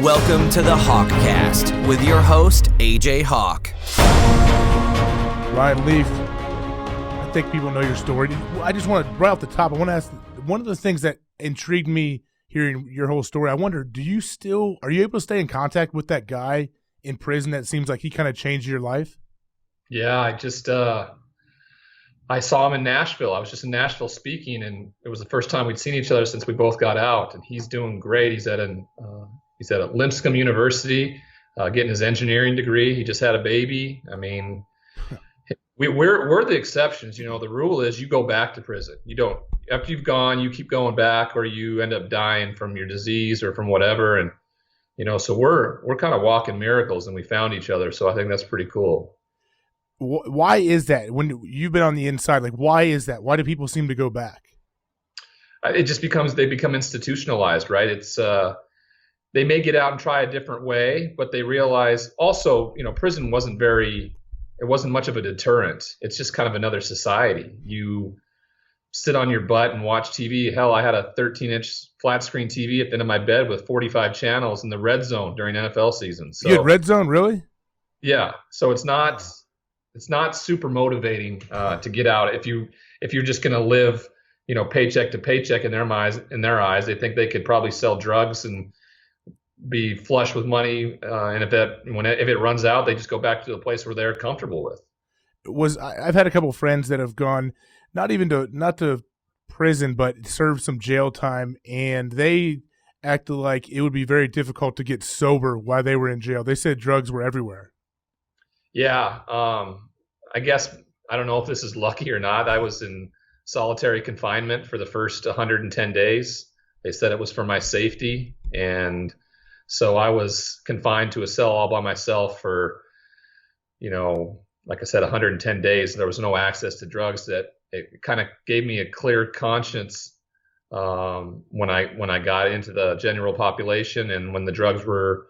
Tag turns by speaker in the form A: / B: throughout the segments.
A: Welcome to the HawkCast with your host, AJ Hawk.
B: Ryan Leaf, I think people know your story. I just want to, right off the top, I want to ask, one of the things that intrigued me hearing your whole story, I wonder, are you able to stay in contact with that guy in prison that seems like he kind of changed your life?
C: Yeah, I saw him in Nashville. I was just in Nashville speaking, and it was the first time we'd seen each other since we both got out. And he's doing great. He's at Lipscomb University, getting his engineering degree. He just had a baby. I mean, we're the exceptions. You know, the rule is you go back to prison. You don't, after you've gone, you keep going back, or you end up dying from your disease or from whatever. And you know, so we're kind of walking miracles, and we found each other. So I think that's pretty cool.
B: Why is that? When you've been on the inside, like, why is that? Why do people seem to go back?
C: It just they become institutionalized, right? It's they may get out and try a different way, but they realize also, you know, prison wasn't much of a deterrent. It's just kind of another society. You sit on your butt and watch TV. Hell, I had a 13-inch flat screen TV at the end of my bed with 45 channels in the red zone during NFL season. So,
B: you had red zone, really? Yeah.
C: So it's not super motivating to get out if you're just going to live, you know, paycheck to paycheck in their eyes. They think they could probably sell drugs and be flush with money, and if it runs out, they just go back to the place where they're comfortable with.
B: I've had a couple of friends that have gone not to prison, but served some jail time, and they acted like it would be very difficult to get sober while they were in jail. They said drugs were everywhere.
C: Yeah, I guess I don't know if this is lucky or not. I was in solitary confinement for the first 110 days. They said it was for my safety, and so I was confined to a cell all by myself for, you know, like I said, 110 days. There was no access to drugs. That it kind of gave me a clear conscience when I got into the general population, and when the drugs were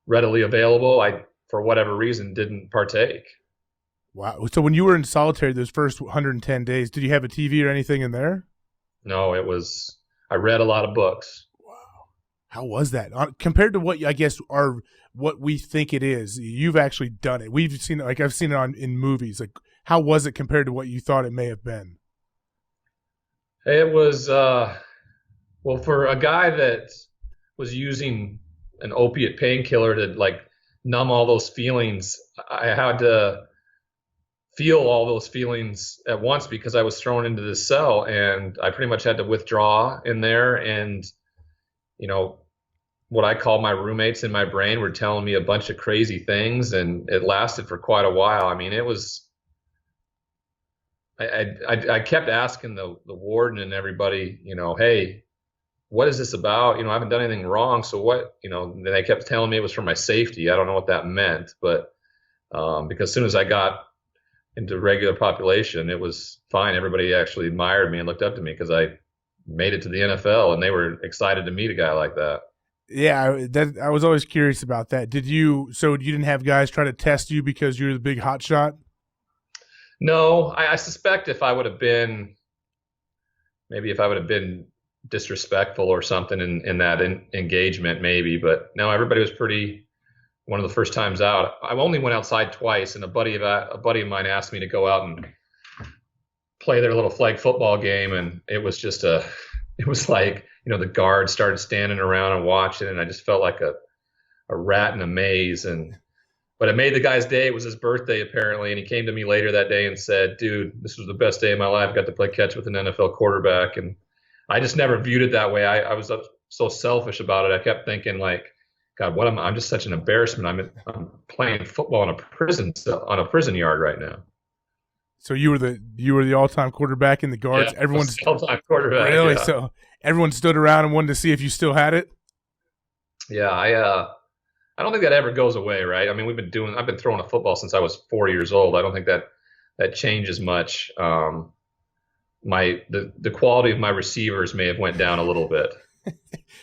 C: readily available, I, for whatever reason, didn't partake.
B: Wow. So when you were in solitary those first 110 days, did you have a TV or anything in there?
C: No, I read a lot of books.
B: How was that compared to what I guess what we think it is? You've actually done it. We've seen it, like I've seen it in movies. Like, how was it compared to what you thought it may have been?
C: It was well, for a guy that was using an opiate painkiller to like numb all those feelings, I had to feel all those feelings at once because I was thrown into this cell, and I pretty much had to withdraw in there. And you know, what I call my roommates in my brain were telling me a bunch of crazy things, and it lasted for quite a while. I mean, it was, I kept asking the warden and everybody, you know, hey, what is this about? You know, I haven't done anything wrong. So what, you know, and they kept telling me it was for my safety. I don't know what that meant, but because as soon as I got into regular population, it was fine. Everybody actually admired me and looked up to me because I made it to the NFL, and they were excited to meet a guy like that.
B: Yeah, I was always curious about that. So you didn't have guys try to test you because you're the big hot shot?
C: No, I suspect if I would have been disrespectful or something in that engagement, maybe, but no, everybody was one of the first times out. I only went outside twice, and a buddy of mine asked me to go out and play their little flag football game, and it was like, you know, the guards started standing around and watching, and I just felt like a rat in a maze. But it made the guy's day. It was his birthday apparently, and he came to me later that day and said, dude, this was the best day of my life. Got to play catch with an NFL quarterback. And I just never viewed it that way. I was so selfish about it. I kept thinking like, God, I'm just such an embarrassment. I'm playing football on a prison yard right now.
B: So you were the all-time quarterback in the guards.
C: Yeah,
B: everyone's
C: all-time quarterback.
B: Really?
C: Yeah.
B: So everyone stood around and wanted to see if you still had it.
C: Yeah, I don't think that ever goes away, right? I mean, I've been throwing a football since I was 4 years old. I don't think that changes much. The quality of my receivers may have went down a little bit.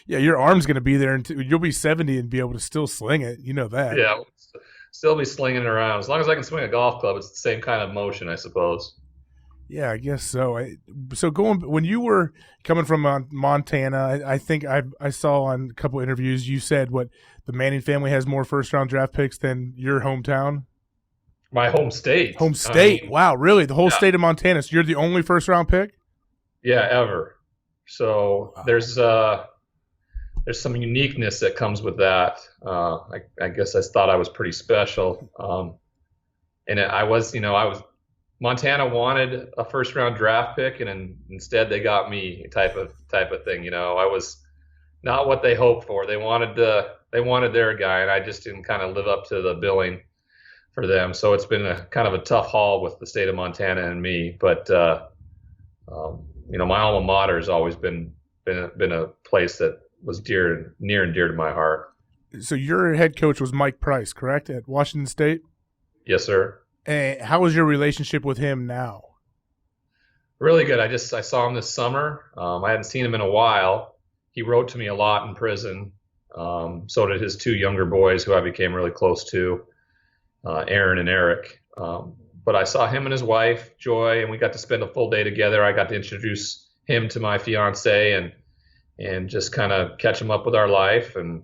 B: Yeah, your arm's going to be there until you'll be 70 and be able to still sling it. You know that.
C: Yeah, still be slinging it around. As long as I can swing a golf club, it's the same kind of motion, I suppose.
B: Yeah, I guess so. So when you were coming from Montana, I think I saw on a couple interviews you said the Manning family has more first-round draft picks than your hometown.
C: My home state.
B: Home state. I mean, wow, really? The whole
C: yeah.
B: state of Montana. So you're the only first-round pick?
C: Yeah, ever. So wow. There's some uniqueness that comes with that. I guess I thought I was pretty special. And I was Montana wanted a first round draft pick, and instead they got me type of thing. I was not what they hoped for. They wanted their guy, and I just didn't kind of live up to the billing for them. So it's been a kind of a tough haul with the state of Montana and me. But my alma mater has always been a place that was near and dear to my heart.
B: So your head coach was Mike Price, correct, at Washington State?
C: Yes, sir.
B: And how was your relationship with him now?
C: Really good. I saw him this summer. I hadn't seen him in a while. He wrote to me a lot in prison. So did his two younger boys, who I became really close to, Aaron and Eric. But I saw him and his wife, Joy, and we got to spend a full day together. I got to introduce him to my fiance and just kind of catch him up with our life. And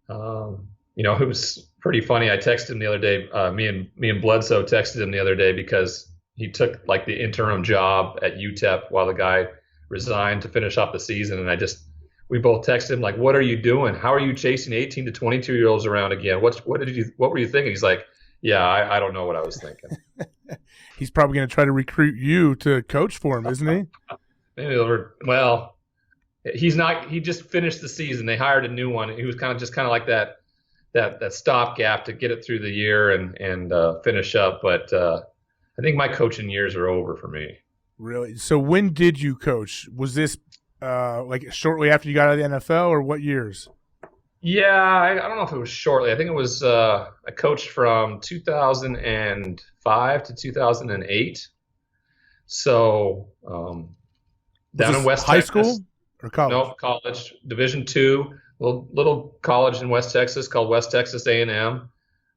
C: it was pretty funny. I texted him the other day. Me and Bledsoe texted him the other day because he took like the interim job at UTEP while the guy resigned to finish off the season. And we both texted him like, "What are you doing? How are you chasing 18 to 22-year-olds around again? What were you thinking?" He's like, "Yeah, I don't know what I was thinking."
B: He's probably going to try to recruit you to coach for him, isn't he?
C: Maybe well, he's not. He just finished the season. They hired a new one. He was kind of like that stopgap to get it through the year and finish up. But I think my coaching years are over for me.
B: Really? So when did you coach? Was this like shortly after you got out of the NFL, or what years?
C: Yeah, I don't know if it was shortly. I think it was I coached from 2005 to 2008. So down in West
B: high
C: Texas.
B: School or college?
C: No, college, Division II, little college in West Texas called West Texas A&M.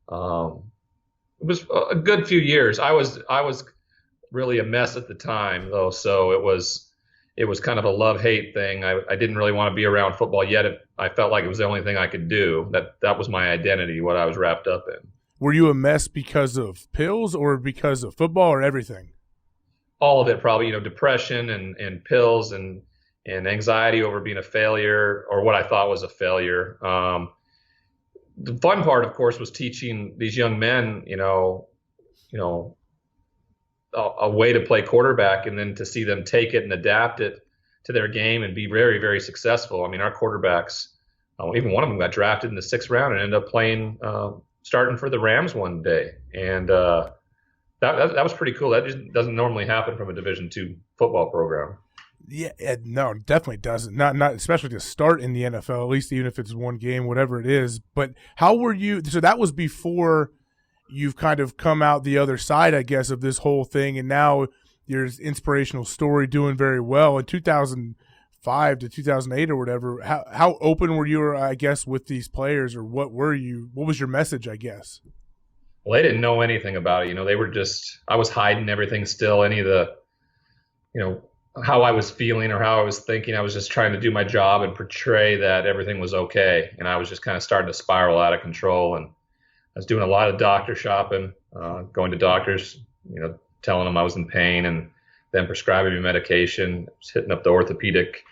C: It was a good few years. I was really a mess at the time though, so it was kind of a love-hate thing. I didn't really want to be around football yet. I felt like it was the only thing I could do. That was my identity, what I was wrapped up in.
B: Were you a mess because of pills or because of football or everything?
C: All of it, probably. Depression and pills and anxiety over being a failure, or what I thought was a failure. The fun part, of course, was teaching these young men, a way to play quarterback, and then to see them take it and adapt it to their game and be very, very successful. I mean, our quarterbacks, even one of them got drafted in the 6th round and ended up playing, starting for the Rams one day. And that was pretty cool. That just doesn't normally happen from a Division II football program.
B: Yeah, no, definitely doesn't. Not especially to start in the NFL, at least even if it's one game, whatever it is. But how were you? So that was before you've kind of come out the other side, I guess, of this whole thing, and now there's inspirational story doing very well. In 2005 to 2008 or whatever, how open were you, I guess, with these players, or what was your message, I guess?
C: Well, they didn't know anything about it. They were I was hiding everything still, any of the, how I was feeling or how I was thinking. I was just trying to do my job and portray that everything was okay. And I was just kind of starting to spiral out of control. And I was doing a lot of doctor shopping, going to doctors, telling them I was in pain and then prescribing me medication, hitting up the orthopedic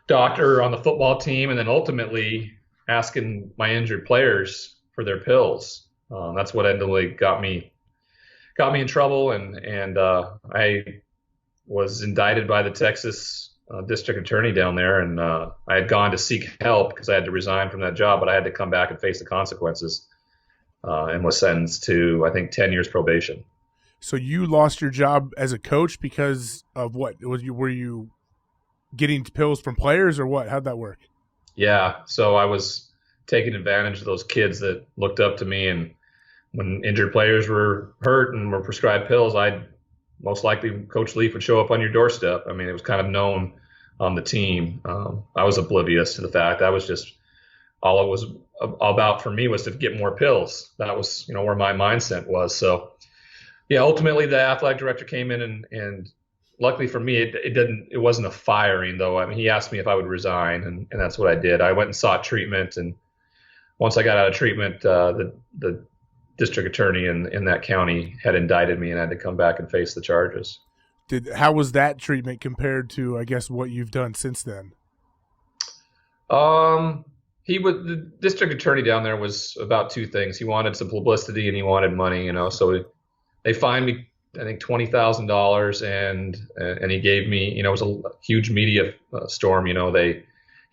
C: doctor on the football team, and then ultimately asking my injured players for their pills. That's what ended got me in trouble, and I was indicted by the Texas district attorney down there, and I had gone to seek help because I had to resign from that job, but I had to come back and face the consequences, and was sentenced to, I think, 10 years probation.
B: So you lost your job as a coach because of what? Were you getting pills from players or what? How'd that work?
C: Yeah, so I was taking advantage of those kids that looked up to me, and when injured players were hurt and were prescribed pills, most likely Coach Leaf would show up on your doorstep. I mean, it was kind of known on the team. I was oblivious to the fact. That was just all it was about for me, was to get more pills. That was, where my mindset was. So Yeah, ultimately the athletic director came in and luckily for me, it wasn't a firing though. I mean, he asked me if I would resign, and that's what I did. I went and sought treatment, and once I got out of treatment, the district attorney in that county had indicted me, and I had to come back and face the charges.
B: How was that treatment compared to, I guess, what you've done since then?
C: The district attorney down there was about two things. He wanted some publicity and he wanted money, so they fined me, I think, $20,000, and he gave me, it was a huge media storm. He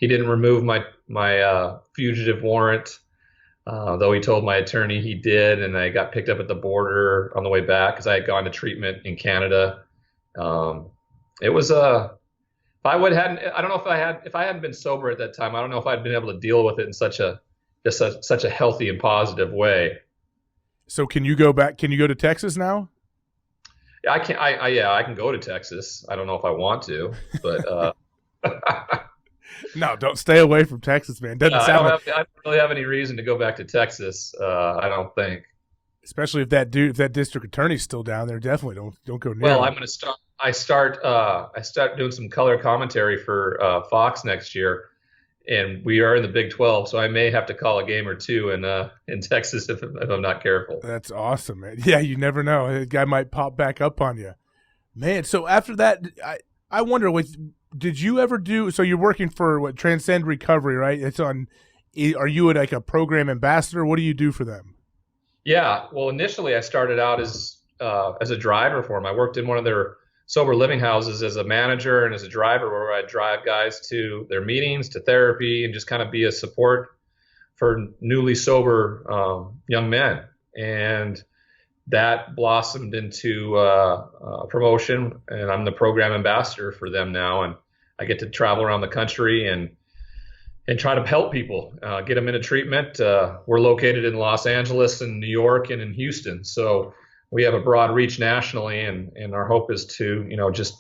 C: didn't remove my fugitive warrant, though he told my attorney he did, and I got picked up at the border on the way back because I had gone to treatment in Canada. It was I don't know if I hadn't been sober at that time, I don't know if I'd been able to deal with it in such a healthy and positive way.
B: So can you go back? Can you go to Texas now?
C: Yeah, I can. I can go to Texas. I don't know if I want to, but
B: no, don't stay away from Texas, man. Doesn't sound.
C: I don't really have any reason to go back to Texas. I don't think.
B: Especially if that district attorney's still down there, definitely don't go near.
C: Well,
B: him.
C: I'm going to start. I start doing some color commentary for Fox next year, and we are in the Big 12, so I may have to call a game or two in Texas if I'm not careful.
B: That's awesome, man. Yeah, you never know. The guy might pop back up on you, man. So after that, I wonder, did you ever do? So you're working for Transcend Recovery, right? It's on. Are you like a program ambassador? What do you do for them?
C: Yeah, well, initially I started out as a driver for them. I worked in one of their sober living houses as a manager and as a driver, where I'd drive guys to their meetings, to therapy, and just kind of be a support for newly sober young men. And that blossomed into a promotion, and I'm the program ambassador for them now. And I get to travel around the country and try to help people, get them into treatment. We're located in Los Angeles and New York and in Houston. So we have a broad reach nationally, and our hope is to, just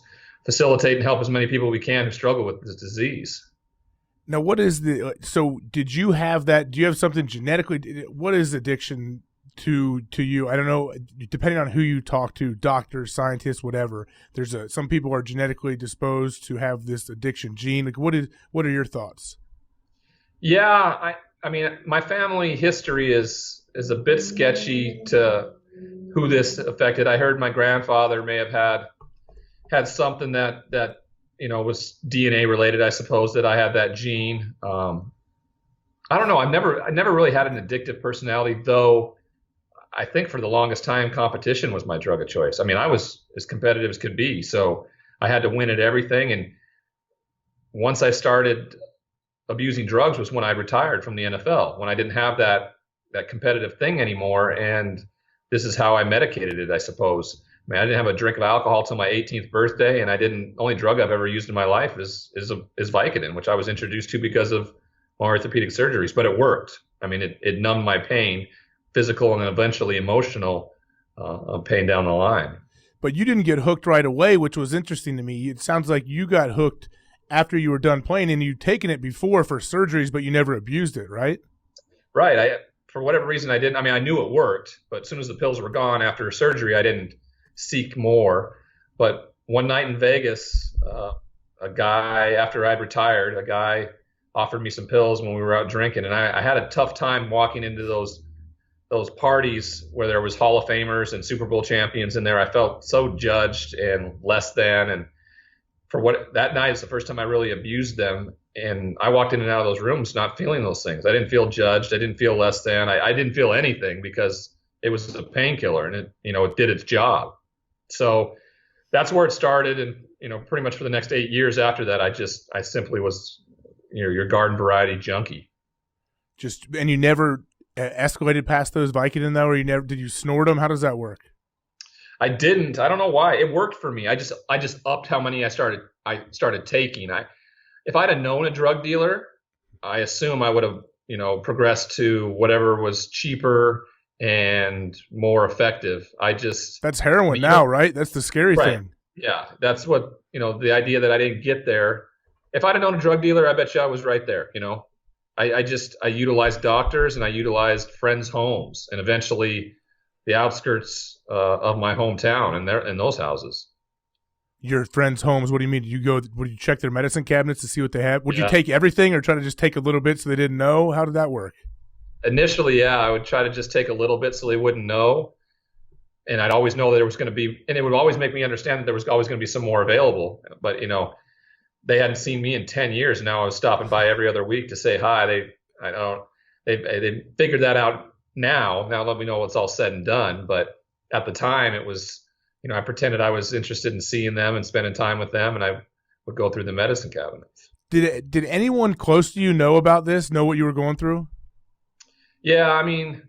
C: facilitate and help as many people we can who struggle with this disease.
B: Now, so did you have that? Do you have something genetically? What is addiction to you? I don't know, depending on who you talk to, doctors, scientists, whatever, some people are genetically disposed to have this addiction gene. Like, what are your thoughts?
C: Yeah, I mean, my family history is a bit sketchy to who this affected. I heard my grandfather may have had something that was DNA related. I suppose that I had that gene. I don't know. I never really had an addictive personality, though. I think for the longest time, competition was my drug of choice. I mean, I was as competitive as could be, so I had to win at everything. And once I started abusing drugs was when I retired from the NFL, when I didn't have that competitive thing anymore. And this is how I medicated it, I suppose. I mean, I didn't have a drink of alcohol till my 18th birthday, and only drug I've ever used in my life is Vicodin, which I was introduced to because of my orthopedic surgeries. But it worked. I mean, it numbed my pain, physical and then eventually emotional pain down the line.
B: But you didn't get hooked right away, which was interesting to me. It sounds like you got hooked after you were done playing, and you'd taken it before for surgeries, but you never abused it, right?
C: Right. For whatever reason, I didn't. I mean, I knew it worked, but as soon as the pills were gone after surgery, I didn't seek more. But one night in Vegas, a guy, after I'd retired, offered me some pills when we were out drinking, and I had a tough time walking into those parties where there was Hall of Famers and Super Bowl champions in there. I felt so judged and less than, and that night is the first time I really abused them. And I walked in and out of those rooms not feeling those things. I didn't feel judged. I didn't feel less than. I didn't feel anything because it was a painkiller, and it did its job. So that's where it started. And, pretty much for the next 8 years after that, I simply was, your garden variety junkie.
B: And you never escalated past those Vicodin though, or did you snort them? How does that work?
C: I didn't. I don't know why. It worked for me. I just upped how many I started taking. If I'd have known a drug dealer, I assume I would have, progressed to whatever was cheaper and more effective.
B: That's heroin now, right? That's the scary thing.
C: Yeah, that's what, the idea that I didn't get there. If I'd have known a drug dealer, I bet you I was right there. I utilized doctors and I utilized friends' homes, and eventually, the outskirts of my hometown, and they're in those houses.
B: Your friends' homes, what do you mean? Would you check their medicine cabinets to see what they have? Would
C: Yeah.
B: you take everything or try to just take a little bit so they didn't know? How did that work?
C: Initially, yeah, I would try to just take a little bit so they wouldn't know. And I'd always know that there was going to be, and it would always make me understand that there was always going to be some more available. But, they hadn't seen me in 10 years. Now I was stopping by every other week to say hi. They figured that out now. Now let me know what's all said and done. But at the time it was, I pretended I was interested in seeing them and spending time with them, and I would go through the medicine cabinets.
B: Did anyone close to you know about this, know what you were going through?
C: Yeah, I mean,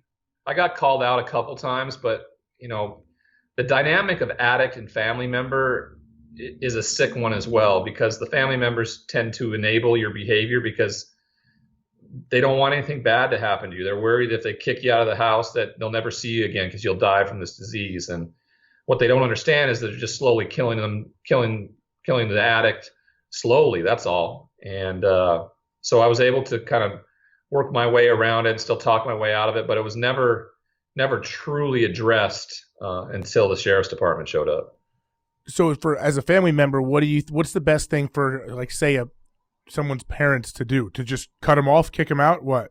C: I got called out a couple times, but, the dynamic of addict and family member is a sick one as well, because the family members tend to enable your behavior because they don't want anything bad to happen to you. They're worried if they kick you out of the house that they'll never see you again because you'll die from this disease. And what they don't understand is that they're just slowly killing the addict slowly. That's all. And so I was able to kind of work my way around it and still talk my way out of it, but it was never truly addressed until the sheriff's department showed up.
B: So as a family member, what's the best thing for, like, say, someone's parents to do? To just cut them off, kick them out? What?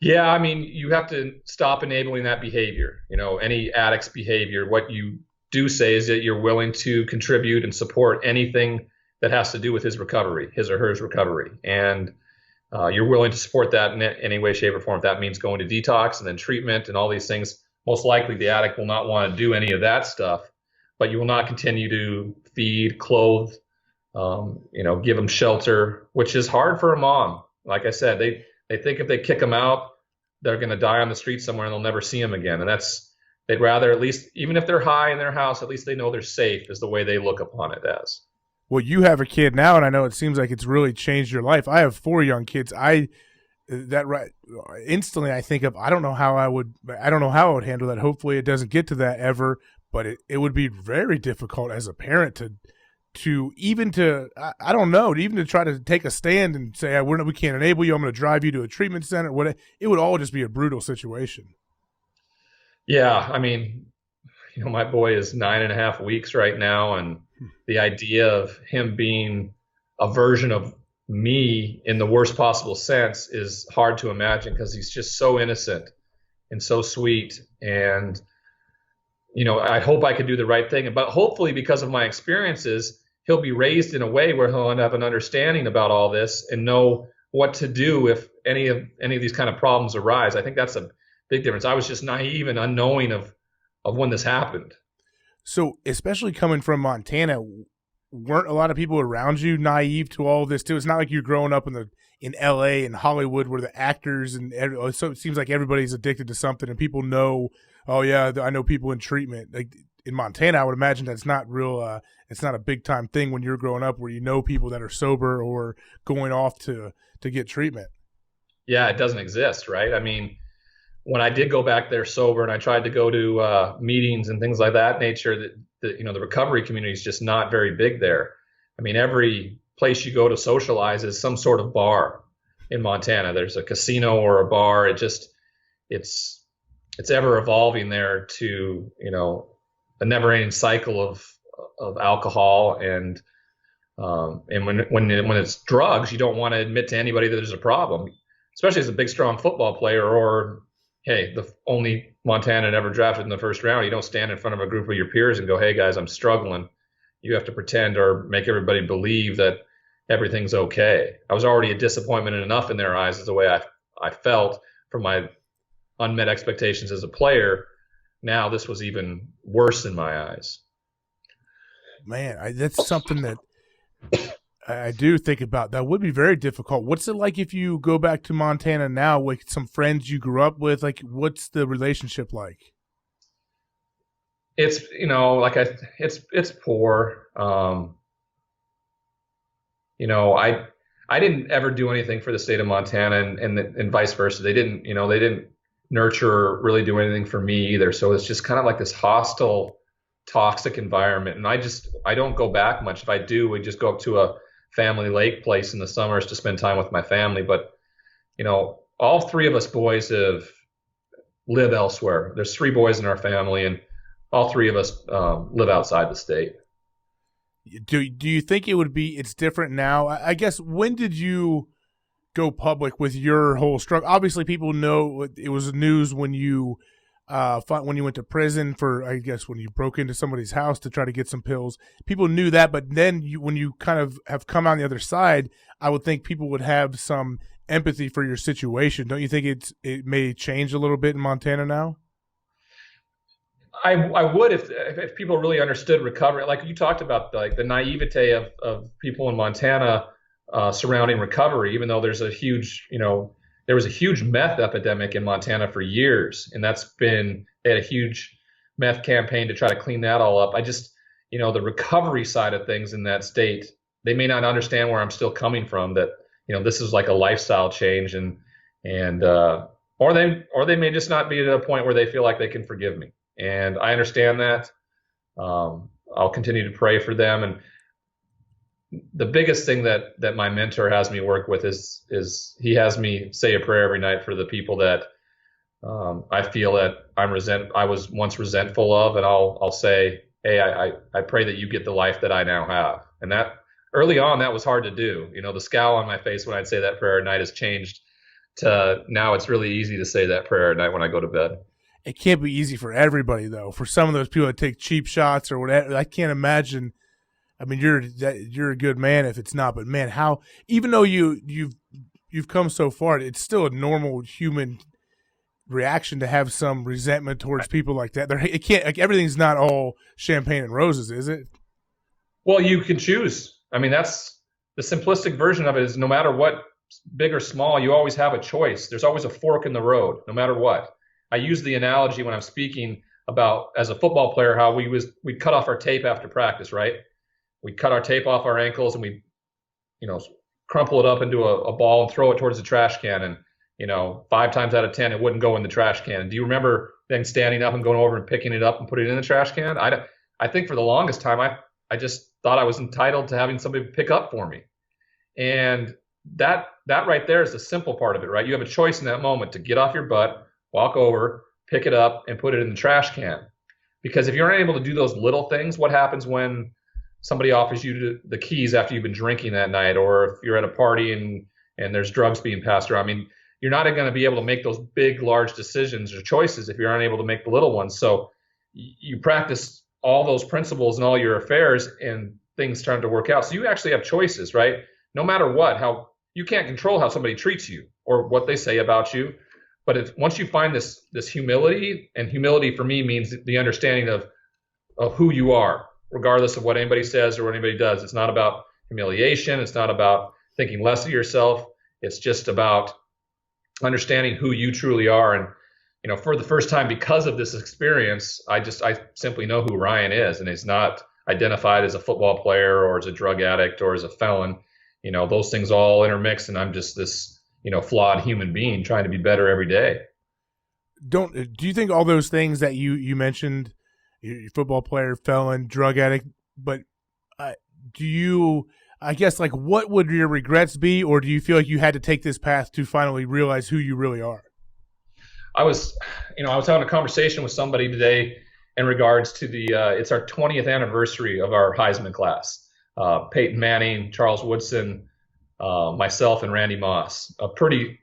C: Yeah, I mean, you have to stop enabling that behavior. Any addict's behavior. What you do say is that you're willing to contribute and support anything that has to do with his recovery, his or her recovery. And you're willing to support that in any way, shape, or form. If that means going to detox and then treatment and all these things, most likely the addict will not want to do any of that stuff, but you will not continue to feed, clothe, give them shelter, which is hard for a mom. Like I said, they think if they kick them out, they're going to die on the street somewhere and they'll never see them again. And they'd rather, at least, even if they're high in their house, at least they know they're safe, is the way they look upon it as.
B: Well, you have a kid now, and I know it seems like it's really changed your life. I have 4 young kids. Instantly I think of, I don't know how I would handle that. Hopefully it doesn't get to that ever, but it would be very difficult as a parent to try to take a stand and say, we can't enable you. I'm going to drive you to a treatment center. It would all just be a brutal situation.
C: Yeah. I mean, my boy is 9.5 weeks right now. And the idea of him being a version of me in the worst possible sense is hard to imagine, because he's just so innocent and so sweet. And, I hope I could do the right thing, but hopefully because of my experiences, he'll be raised in a way where he'll have an understanding about all this and know what to do if any of these kind of problems arise. I think that's a big difference. I was just naive and unknowing of when this happened.
B: So, especially coming from Montana, weren't a lot of people around you naive to all of this too? It's not like you're growing up in LA and Hollywood where the actors so it seems like everybody's addicted to something and people know, oh yeah, I know people in treatment. Like in Montana, I would imagine that's not real. It's not a big time thing when you're growing up where you know people that are sober or going off to get treatment.
C: Yeah, it doesn't exist, right? I mean, when I did go back there sober and I tried to go to meetings and things like that nature, the recovery community is just not very big there. I mean, every place you go to socialize is some sort of bar in Montana. There's a casino or a bar. It's ever evolving there to, a never ending cycle of alcohol. And when it's drugs, you don't want to admit to anybody that there's a problem, especially as a big, strong football player, or, hey, the only Montana ever drafted in the first round. You don't stand in front of a group of your peers and go, hey guys, I'm struggling. You have to pretend or make everybody believe that everything's okay. I was already a disappointment enough in their eyes as the way I felt from my unmet expectations as a player. Now this was even worse in my eyes.
B: Man, that's something that I do think about. That would be very difficult. What's it like if you go back to Montana now with some friends you grew up with? Like, what's the relationship like?
C: It's, it's poor. I didn't ever do anything for the state of Montana and vice versa. They didn't nurture or really do anything for me either. So it's just kind of like this hostile, toxic environment. And I don't go back much. If I do, we just go up to a family lake place in the summers to spend time with my family. But, all 3 of us boys have live elsewhere. There's 3 boys in our family, and all 3 of us live outside the state.
B: Do you think it's different now? I guess, when did you go public with your whole struggle? Obviously, people know it was news when you went to prison for, I guess, when you broke into somebody's house to try to get some pills. People knew that, but then when you kind of have come on the other side, I would think people would have some empathy for your situation. Don't you think it may change a little bit in Montana now?
C: I would if people really understood recovery, like you talked about, like the naivete of people in Montana surrounding recovery, even though there was a huge meth epidemic in Montana for years, and they had a huge meth campaign to try to clean that all up. I just, the recovery side of things in that state, they may not understand where I'm still coming from, that, this is like a lifestyle change, or they may just not be at a point where they feel like they can forgive me. And I understand that. I'll continue to pray for them. And the biggest thing that my mentor has me work with is he has me say a prayer every night for the people that I feel that I was once resentful of, and I'll say, hey, I pray that you get the life that I now have. And that early on, that was hard to do. The scowl on my face when I'd say that prayer at night has changed to now it's really easy to say that prayer at night when I go to bed.
B: It can't be easy for everybody, though. For some of those people that take cheap shots or whatever, I can't imagine. I mean, you're a good man if it's not, but man, how, even though you've come so far, it's still a normal human reaction to have some resentment towards people like that. It can't, like, everything's not all champagne and roses, is it?
C: Well, you can choose. I mean, that's the simplistic version of it, is no matter what, big or small, you always have a choice. There's always a fork in the road, no matter what. I use the analogy when I'm speaking about, as a football player, how we'd cut off our tape after practice, right? We'd cut our tape off our ankles and we'd, crumple it up into a ball and throw it towards the trash can. And, 5 times out of 10, it wouldn't go in the trash can. Do you remember then standing up and going over and picking it up and putting it in the trash can? I think for the longest time, I just thought I was entitled to having somebody pick up for me. And that right there is the simple part of it, right? You have a choice in that moment to get off your butt, walk over, pick it up, and put it in the trash can. Because if you're unable to do those little things, what happens when somebody offers you the keys after you've been drinking that night, or if you're at a party and there's drugs being passed around? I mean, you're not going to be able to make those big, large decisions or choices if you're unable to make the little ones. So you practice all those principles in all your affairs, and things start to work out. So you actually have choices, right? No matter what, how you can't control how somebody treats you or what they say about you. But once you find this humility, and humility for me means the understanding of who you are, regardless of what anybody says or what anybody does. It's not about humiliation. It's not about thinking less of yourself. It's just about understanding who you truly are. And, for the first time, because of this experience, I simply know who Ryan is, and he's not identified as a football player or as a drug addict or as a felon. Those things all intermix, and I'm just this, flawed human being trying to be better every day.
B: Do you think all those things that you mentioned, your football player, felon, drug addict, but I guess, like, what would your regrets be, or do you feel like you had to take this path to finally realize who you really are?
C: I was having a conversation with somebody today in regards to it's our 20th anniversary of our Heisman class. Peyton Manning, Charles Woodson, myself, and Randy Moss. A pretty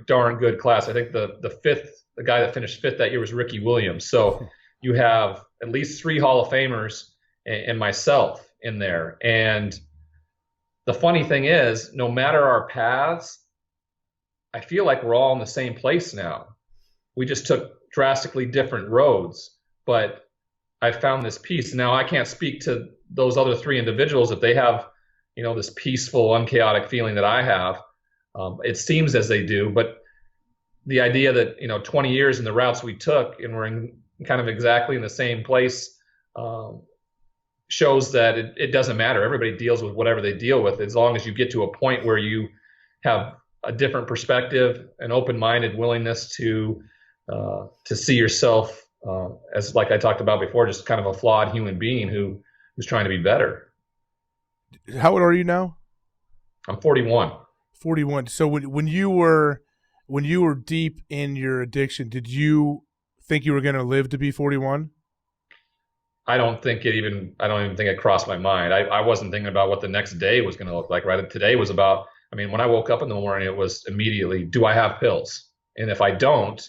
C: darn good class. I think the guy that finished 5th that year was Ricky Williams. So you have at least 3 Hall of Famers and myself in there. And the funny thing is, no matter our paths, I feel like we're all in the same place now. We just took drastically different roads, but I found this peace. Now, I can't speak to those other 3 individuals if they have, this peaceful, unchaotic feeling that I have. It seems as they do, but the idea that, 20 years in the routes we took and we're in kind of exactly in the same place shows that it doesn't matter. Everybody deals with whatever they deal with, as long as you get to a point where you have a different perspective, an open-minded willingness to see yourself as, like I talked about before, just kind of a flawed human being who's trying to be better.
B: How old are you now?
C: I'm 41.
B: 41. So when you were when you were deep in your addiction, did you think you were going to live to be 41?
C: I don't even think it crossed my mind. I wasn't thinking about what the next day was going to look like, right? Today was about, when I woke up in the morning, it was immediately, do I have pills? And if I don't,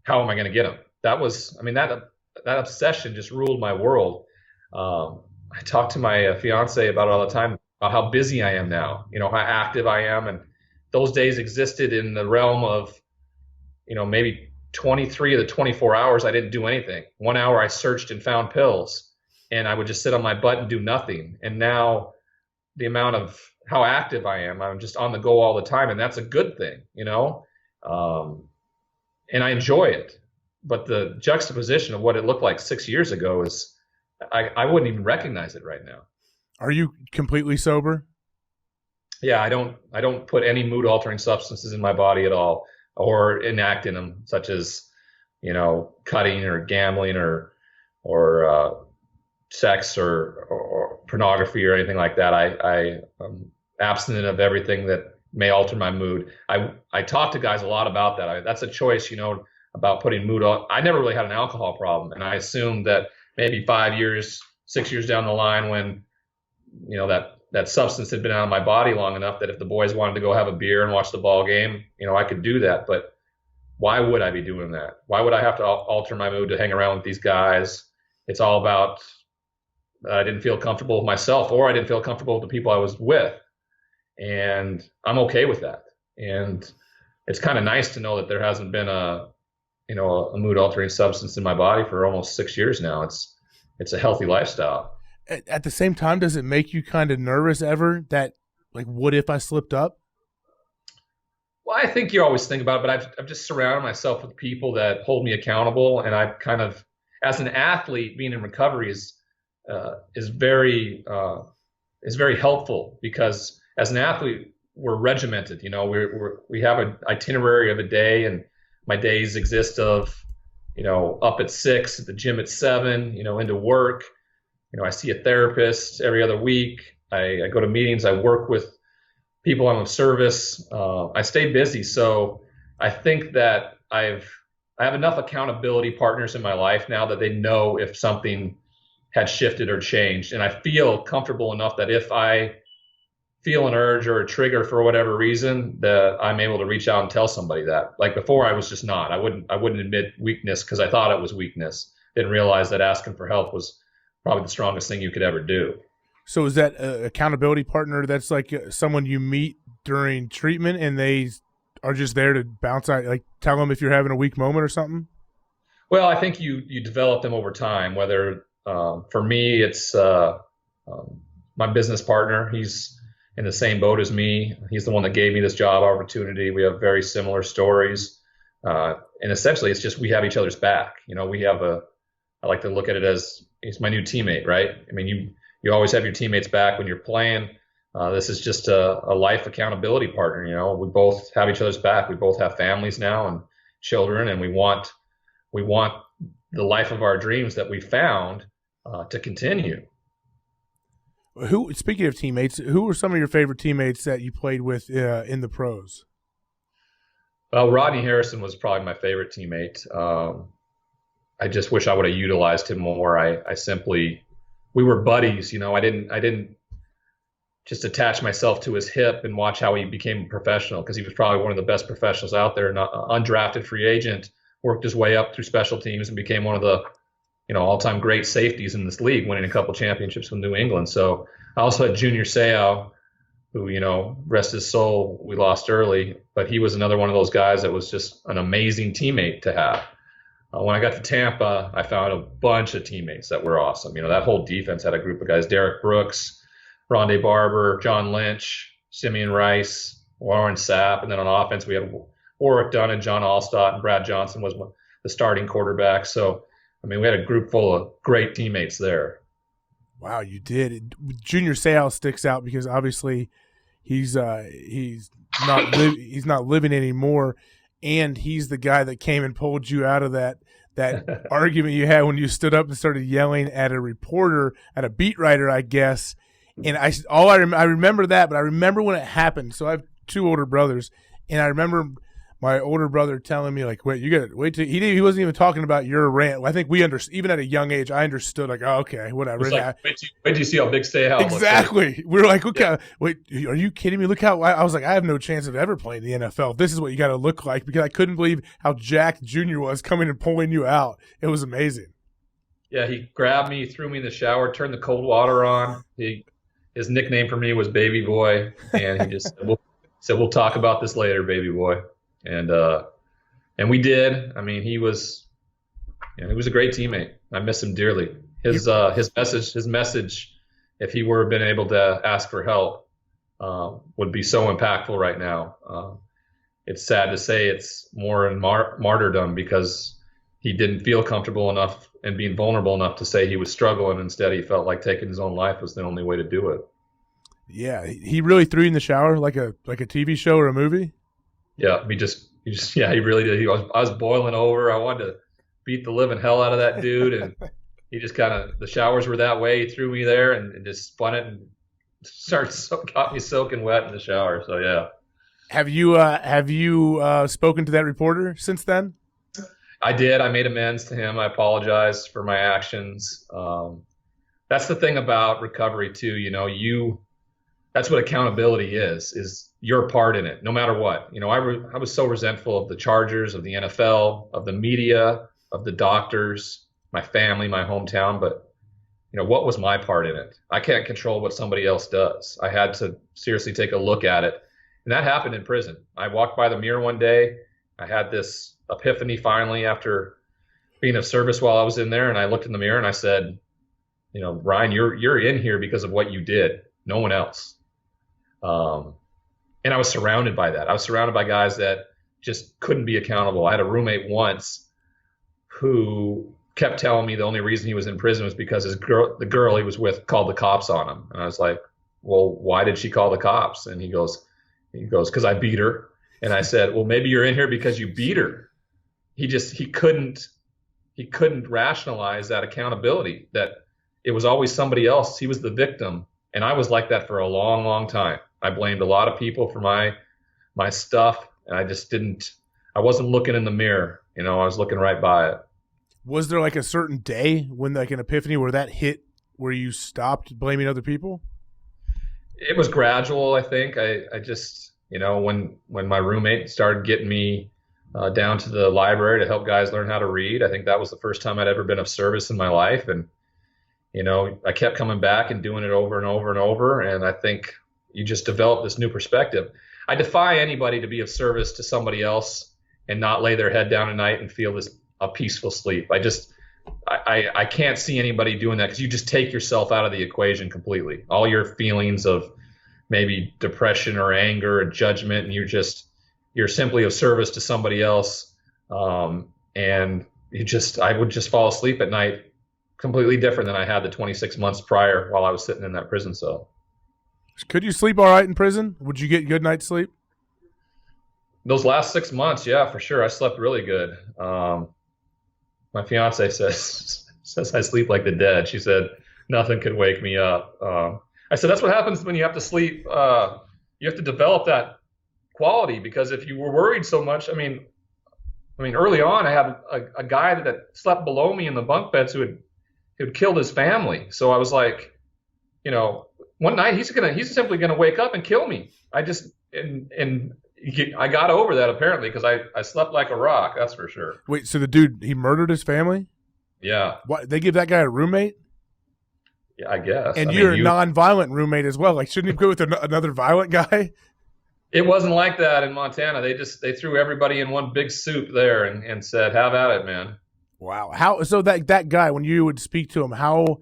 C: how am I going to get them? That was, that obsession just ruled my world. I talk to my fiance about it all the time, about how busy I am now, how active I am. And those days existed in the realm of, maybe 23 of the 24 hours I didn't do anything. 1 hour I searched and found pills, and I would just sit on my butt and do nothing. And now the amount of how active I am, I'm just on the go all the time, and that's a good thing, and I enjoy it. But the juxtaposition of what it looked like 6 years ago is, I wouldn't even recognize it right now.
B: Are you completely sober?
C: Yeah, I don't put any mood altering substances in my body at all, or enacting them, such as, cutting or gambling or sex or pornography or anything like that. I'm abstinent of everything that may alter my mood. I talk to guys a lot about that. That's a choice, about putting mood on. I never really had an alcohol problem, and I assumed that maybe 5 years, 6 years down the line, when that substance had been out of my body long enough that if the boys wanted to go have a beer and watch the ball game, I could do that. But why would I be doing that? Why would I have to alter my mood to hang around with these guys? It's all about I didn't feel comfortable with myself, or I didn't feel comfortable with the people I was with. And I'm okay with that. And it's kind of nice to know that there hasn't been a mood altering substance in my body for almost 6 years now. It's a healthy lifestyle.
B: At the same time, does it make you kind of nervous ever that, like, what if I slipped up?
C: Well, I think you always think about it, but I've just surrounded myself with people that hold me accountable. And I've kind of, as an athlete, being in recovery is very helpful, because as an athlete, we're regimented. We have an itinerary of a day, and my days exist of, up at 6, at the gym at 7, into work. I see a therapist every other week. I go to meetings. I work with people I'm of service. I stay busy. So I think that I have enough accountability partners in my life now that they know if something had shifted or changed. And I feel comfortable enough that if I feel an urge or a trigger for whatever reason, that I'm able to reach out and tell somebody that. Like before, I was just not. I wouldn't admit weakness because I thought it was weakness. Didn't realize that asking for help was probably the strongest thing you could ever do.
B: So is that an accountability partner that's like someone you meet during treatment and they are just there to bounce out, like tell them if you're having a weak moment or something?
C: Well, I think you develop them over time. Whether for me, it's my business partner. He's in the same boat as me. He's the one that gave me this job opportunity. We have very similar stories. And essentially, it's just we have each other's back. I like to look at it as he's my new teammate, right? You always have your teammates back when you're playing. This is just a life accountability partner. We both have each other's back. We both have families now and children, and we want the life of our dreams that we found to continue.
B: Speaking of teammates, who were some of your favorite teammates that you played with in the pros?
C: Well, Rodney Harrison was probably my favorite teammate. I just wish I would have utilized him more. We were buddies. I didn't just attach myself to his hip and watch how he became a professional, because he was probably one of the best professionals out there. An undrafted free agent, worked his way up through special teams and became one of the all-time great safeties in this league, winning a couple championships with New England. So I also had Junior Seau, who, rest his soul, we lost early, but he was another one of those guys that was just an amazing teammate to have. When I got to Tampa, I found a bunch of teammates that were awesome. That whole defense had a group of guys: Derek Brooks, Rondé Barber, John Lynch, Simeon Rice, Warren Sapp. And then on offense, we had Warwick Dunn and John Allstott, and Brad Johnson was the starting quarterback. So, we had a group full of great teammates there.
B: Wow, you did. Junior Seau sticks out because obviously he's not living anymore. And he's the guy that came and pulled you out of that argument you had when you stood up and started yelling at a reporter, at a beat writer, I guess. And I remember that, but I remember when it happened. So I have two older brothers, and I remember my older brother telling me like, wait, you got to wait till he wasn't even talking about your rant. I think we understood, even at a young age, I understood like, oh, okay, whatever.
C: It's like, wait till you see how big Stay Out
B: exactly.
C: looks.
B: We were like, okay, wait, are you kidding me? Look how I was like, I have no chance of ever playing the NFL. This is what you got to look like, because I couldn't believe how jacked Junior was coming and pulling you out. It was amazing.
C: Yeah, he grabbed me, threw me in the shower, turned the cold water on. His nickname for me was Baby Boy, and he just said, we'll talk about this later, baby boy. And we did. I mean, he was a great teammate. I miss him dearly. His message, if he were been able to ask for help, would be so impactful right now. It's sad to say it's more in martyrdom, because he didn't feel comfortable enough and being vulnerable enough to say he was struggling. Instead, he felt like taking his own life was the only way to do it.
B: Yeah, he really threw you in the shower like a TV show or a movie.
C: Yeah, he really did. I was boiling over. I wanted to beat the living hell out of that dude, and he just the showers were that way. He threw me there and just spun it and got me soaking wet in the shower. So yeah. Have
B: you spoken to that reporter since then?
C: I did. I made amends to him. I apologized for my actions. That's the thing about recovery too. That's what accountability is your part in it, no matter what. I was so resentful of the Chargers, of the NFL, of the media, of the doctors, my family, my hometown. But, what was my part in it? I can't control what somebody else does. I had to seriously take a look at it. And that happened in prison. I walked by the mirror one day. I had this epiphany finally after being of service while I was in there. And I looked in the mirror and I said, Ryan, you're in here because of what you did, no one else. And I was surrounded by that. I was surrounded by guys that just couldn't be accountable. I had a roommate once who kept telling me the only reason he was in prison was because the girl he was with called the cops on him. And I was like, well, why did she call the cops? And he goes, because I beat her. And I said, well, maybe you're in here because you beat her. He couldn't rationalize that accountability, that it was always somebody else. He was the victim. And I was like that for a long, long time. I blamed a lot of people for my stuff, and I wasn't looking in the mirror. I was looking right by it. Was there like a certain day when like an epiphany where that hit, where you stopped blaming other people? It was gradual, I think. I just, when my roommate started getting me down to the library to help guys learn how to read, I think that was the first time I'd ever been of service in my life. And I kept coming back and doing it over and over and over. And I think you just develop this new perspective. I defy anybody to be of service to somebody else and not lay their head down at night and feel a peaceful sleep. I can't see anybody doing that, because you just take yourself out of the equation completely. All your feelings of maybe depression or anger and judgment, and you're simply of service to somebody else. And I would just fall asleep at night completely different than I had the 26 months prior while I was sitting in that prison cell. Could you sleep all right in prison? Would you get good night's sleep? Those last 6 months, yeah, for sure. I slept really good. My fiance says I sleep like the dead. She said nothing could wake me up. I said, that's what happens when you have to sleep. You have to develop that quality, because if you were worried so much, I mean, early on, I had a guy that slept below me in the bunk beds who had killed his family. So I was like, one night he's simply gonna wake up and kill me. I got over that apparently, because I slept like a rock. That's for sure. Wait, so the dude, he murdered his family? Yeah. What, they give that guy a roommate? Yeah, I guess. And you're a non-violent roommate as well. Like, shouldn't he go with another violent guy? It wasn't like that in Montana. They threw everybody in one big soup there and said, "Have at it, man." Wow. How so that guy, when you would speak to him, how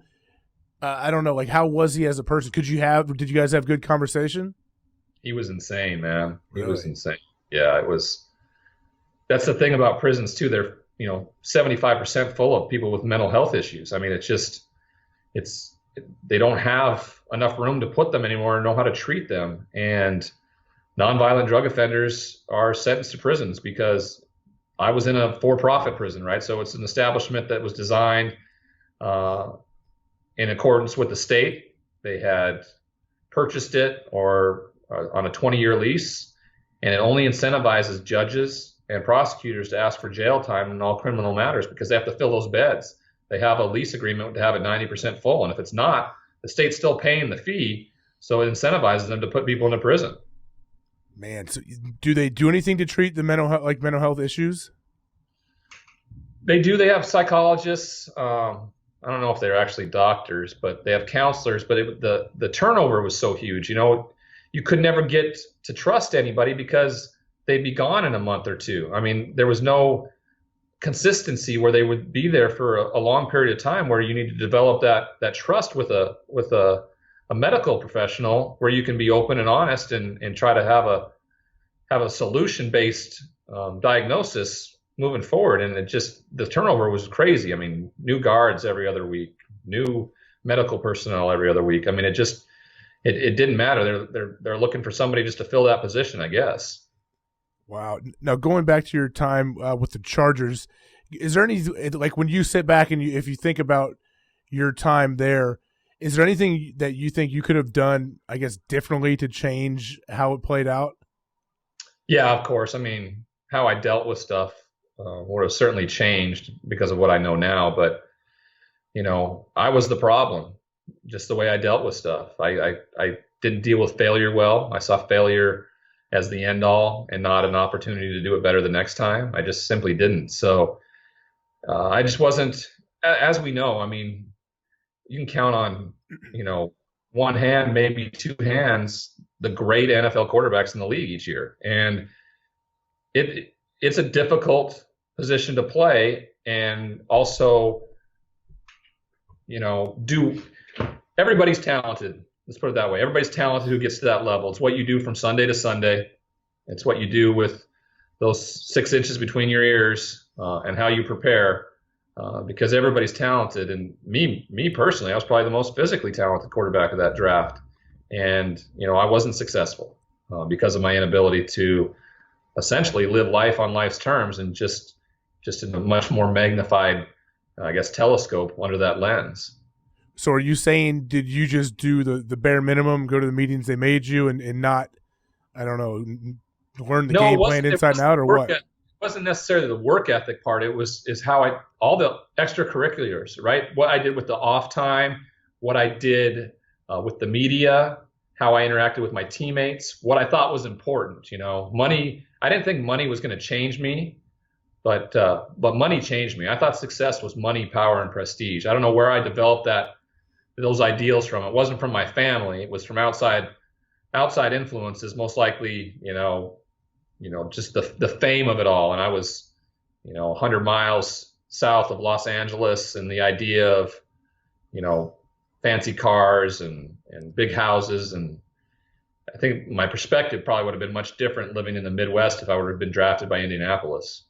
C: I don't know, like, how was he as a person? Did you guys have good conversation? He was insane, man. Really? He was insane. Yeah, it was. That's the thing about prisons too. They're 75% full of people with mental health issues. I mean, they don't have enough room to put them anymore and know how to treat them. And nonviolent drug offenders are sentenced to prisons, because I was in a for-profit prison, right? So it's an establishment that was designed in accordance with the state. They had purchased it or on a 20-year lease, and it only incentivizes judges and prosecutors to ask for jail time in all criminal matters because they have to fill those beds. They have a lease agreement to have it 90% full, and if it's not, the state's still paying the fee, so it incentivizes them to put people into prison.
B: Man, so do they do anything to treat the mental health issues?
C: They do. They have psychologists. I don't know if they're actually doctors, but they have counselors. But the turnover was so huge. You could never get to trust anybody because they'd be gone in a month or two. I mean, there was no consistency where they would be there for a long period of time, where you need to develop that trust with a medical professional, where you can be open and honest and try to have a solution-based diagnosis moving forward. And the turnover was crazy. I mean, new guards every other week, new medical personnel every other week. I mean, it didn't matter. They're looking for somebody just to fill that position, I guess.
B: Wow. Now, going back to your time with the Chargers, is there any, like, when you sit back and if you think about your time there, is there anything that you think you could have done, I guess, differently to change how it played out?
C: Yeah, of course. I mean, how I dealt with stuff would have certainly changed because of what I know now. But, I was the problem, just the way I dealt with stuff. I didn't deal with failure well. I saw failure as the end all and not an opportunity to do it better the next time. I just simply didn't. So I just wasn't, as we know, I mean, you can count on, one hand, maybe two hands, the great NFL quarterbacks in the league each year. And it's a difficult position to play. And also, everybody's talented. Let's put it that way. Everybody's talented who gets to that level. It's what you do from Sunday to Sunday. It's what you do with those 6 inches between your ears and how you prepare. Because everybody's talented, and me personally, I was probably the most physically talented quarterback of that draft, and I wasn't successful because of my inability to essentially live life on life's terms and just in a much more magnified, I guess, telescope under that lens.
B: So, are you saying did you just do the bare minimum, go to the meetings they made you, and not, I don't know, learn the game plan inside and out, or what?
C: It wasn't necessarily the work ethic part. It was how all the extracurriculars, right? What I did with the off time, what I did with the media, how I interacted with my teammates, what I thought was important. Money. I didn't think money was going to change me, but money changed me. I thought success was money, power, and prestige. I don't know where I developed those ideals from. It wasn't from my family. It was from outside influences, most likely. Just the fame of it all. And I was, 100 miles south of Los Angeles, and the idea of, fancy cars and big houses. And I think my perspective probably would have been much different living in the Midwest if I would have been drafted by Indianapolis.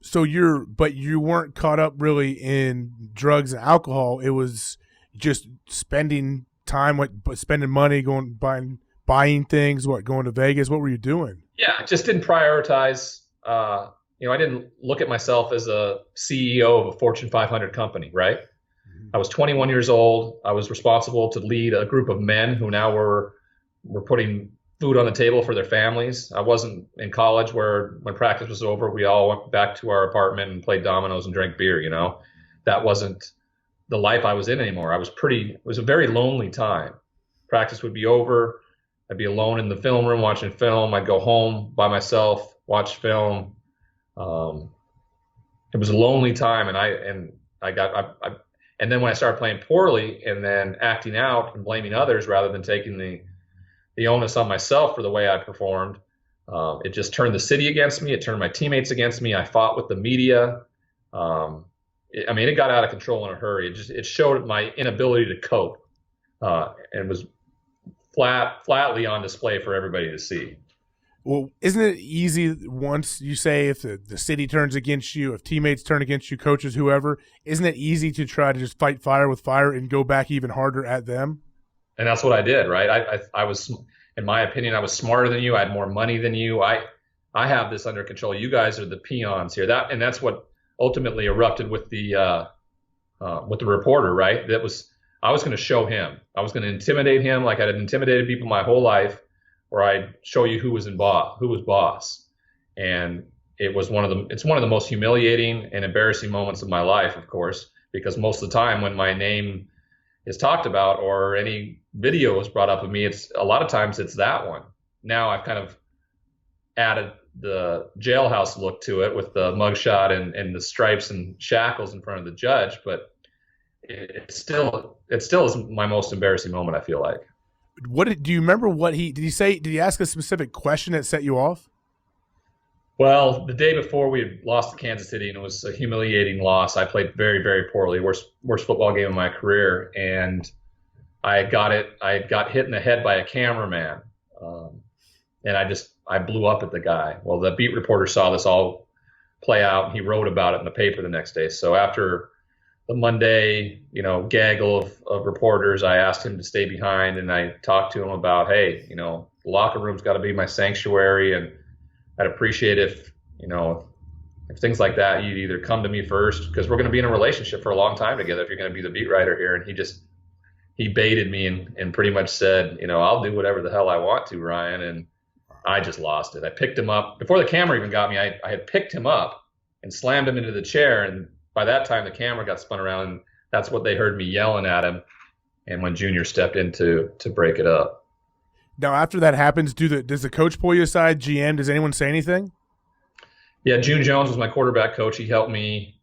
B: So but you weren't caught up really in drugs and alcohol. It was just spending time, spending money, buying things, going to Vegas. What were you doing?
C: Yeah, I just didn't prioritize. I didn't look at myself as a CEO of a Fortune 500 company, right? Mm-hmm. I was 21 years old. I was responsible to lead a group of men who now were putting food on the table for their families. I wasn't in college where when practice was over, we all went back to our apartment and played dominoes and drank beer, That wasn't the life I was in anymore. It was a very lonely time. Practice would be over. I'd be alone in the film room watching film. I'd go home by myself, watch film. It was a lonely time, and then when I started playing poorly and then acting out and blaming others rather than taking the onus on myself for the way I performed, it just turned the city against me. It turned my teammates against me. I fought with the media. It got out of control in a hurry. It showed my inability to cope, and was flatly on display for everybody to see.
B: Well, isn't it easy once you say if the city turns against you, if teammates turn against you, coaches, whoever, isn't it easy to try to just fight fire with fire and go back even harder at them? And
C: that's what I did, right? I was, in my opinion, I was smarter than you. I had more money than you. I have this under control. You guys are the peons here. That's what ultimately erupted with the reporter, right? I was going to show him. I was going to intimidate him like I had intimidated people my whole life. where I'd show you who was boss. And it's one of the most humiliating and embarrassing moments of my life, of course, because most of the time when my name is talked about or any video is brought up of me, it's a lot of times it's that one. Now I've kind of added the jailhouse look to it with the mugshot and the stripes and shackles in front of the judge, but it still is my most embarrassing moment, I feel like.
B: Do you remember what did he ask a specific question that set you off?
C: Well, the day before we had lost to Kansas City, and it was a humiliating loss. I played very, very poorly, worst football game of my career, and I got hit in the head by a cameraman, and I blew up at the guy. Well, the beat reporter saw this all play out, and he wrote about it in the paper the next day. So after the Monday, gaggle of reporters, I asked him to stay behind, and I talked to him about, hey, the locker room's got to be my sanctuary, and I'd appreciate if things like that, you'd either come to me first, because we're going to be in a relationship for a long time together if you're going to be the beat writer here. And he baited me and pretty much said, I'll do whatever the hell I want to, Ryan. And I just lost it. I picked him up. Before the camera even got me, I had picked him up and slammed him into the chair. And by that time, the camera got spun around, and that's what they heard me yelling at him. And when Junior stepped in to break it up.
B: Now, after that happens, does the coach pull you aside, GM? Does anyone say anything?
C: Yeah, June Jones was my quarterback coach. He helped me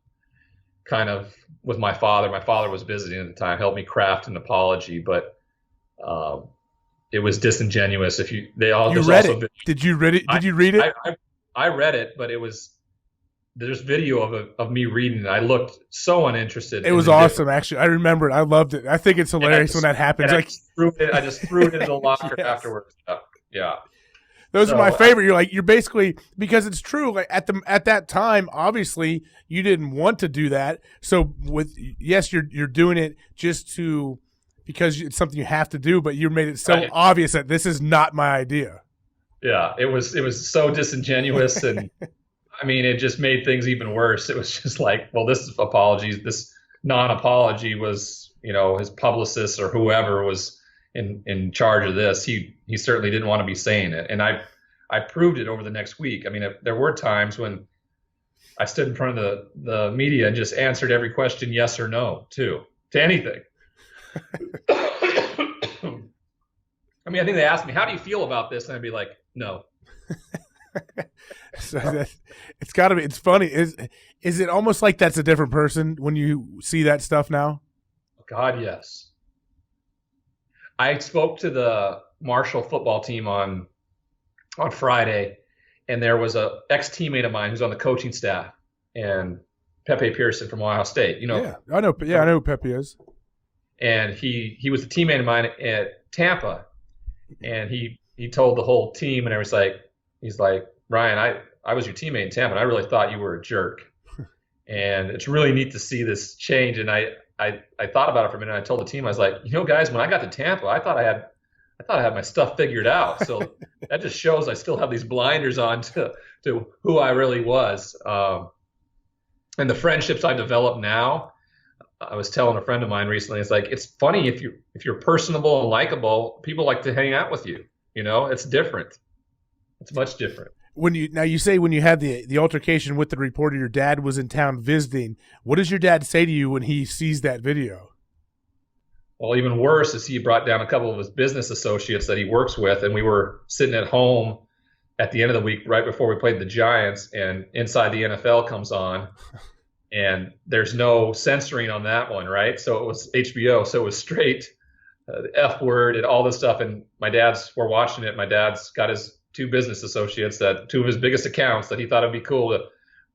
C: kind of with my father. My father was visiting at the time, helped me craft an apology, but it was disingenuous.
B: You read it. Did you read it?
C: I read it, but there's video of me reading it. I looked so uninterested.
B: It was awesome, actually. I remember it. I loved it. I think it's hilarious when that happens.
C: I just threw it into the locker afterwards. Yeah.
B: Those are my favorite. You're basically, because it's true. Like at that time, obviously you didn't want to do that. So you're doing it because it's something you have to do, but you made it so obvious that this is not my idea.
C: Yeah, it was so disingenuous, and I mean, it just made things even worse. It was just like, well, this non-apology was, his publicist or whoever was in charge of this. He certainly didn't want to be saying it. And I proved it over the next week. I mean, there were times when I stood in front of the media and just answered every question yes or no to anything. I mean, I think they asked me, how do you feel about this? And I'd be like, no.
B: So it's got to be. It's funny. Is it almost like that's a different person when you see that stuff now?
C: God, yes. I spoke to the Marshall football team on Friday, and there was a ex-teammate of mine who's on the coaching staff, and Pepe Pearson from Ohio State.
B: Yeah, I know. Yeah, I know who Pepe is.
C: And he was a teammate of mine at Tampa, and he told the whole team, and he's like, Ryan, I was your teammate in Tampa, and I really thought you were a jerk. And it's really neat to see this change. And I thought about it for a minute. And I told the team, I was like, guys, when I got to Tampa, I thought I had my stuff figured out. So that just shows I still have these blinders on to who I really was. And the friendships I developed now, I was telling a friend of mine recently, it's funny if you're personable and likable, people like to hang out with you. It's different. It's much different.
B: You say when you had the altercation with the reporter, your dad was in town visiting. What does your dad say to you when he sees that video?
C: Well, even worse is he brought down a couple of his business associates that he works with, and we were sitting at home at the end of the week right before we played the Giants, and Inside the NFL comes on, and there's no censoring on that one, right? So it was HBO, so it was straight the F word and all this stuff, and we're watching it. My dad's got his two business associates, two of his biggest accounts, that he thought it'd be cool to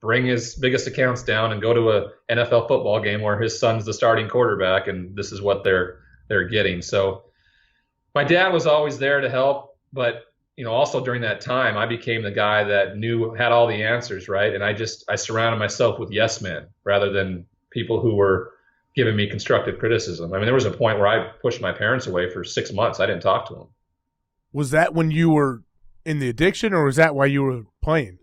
C: bring his biggest accounts down and go to a NFL football game where his son's the starting quarterback, and this is what they're getting. So my dad was always there to help, but also during that time, I became the guy that had all the answers, right? And I surrounded myself with yes men rather than people who were giving me constructive criticism. I mean, there was a point where I pushed my parents away for 6 months. I didn't talk to them.
B: Was that when you were in the addiction, or was that while you were playing?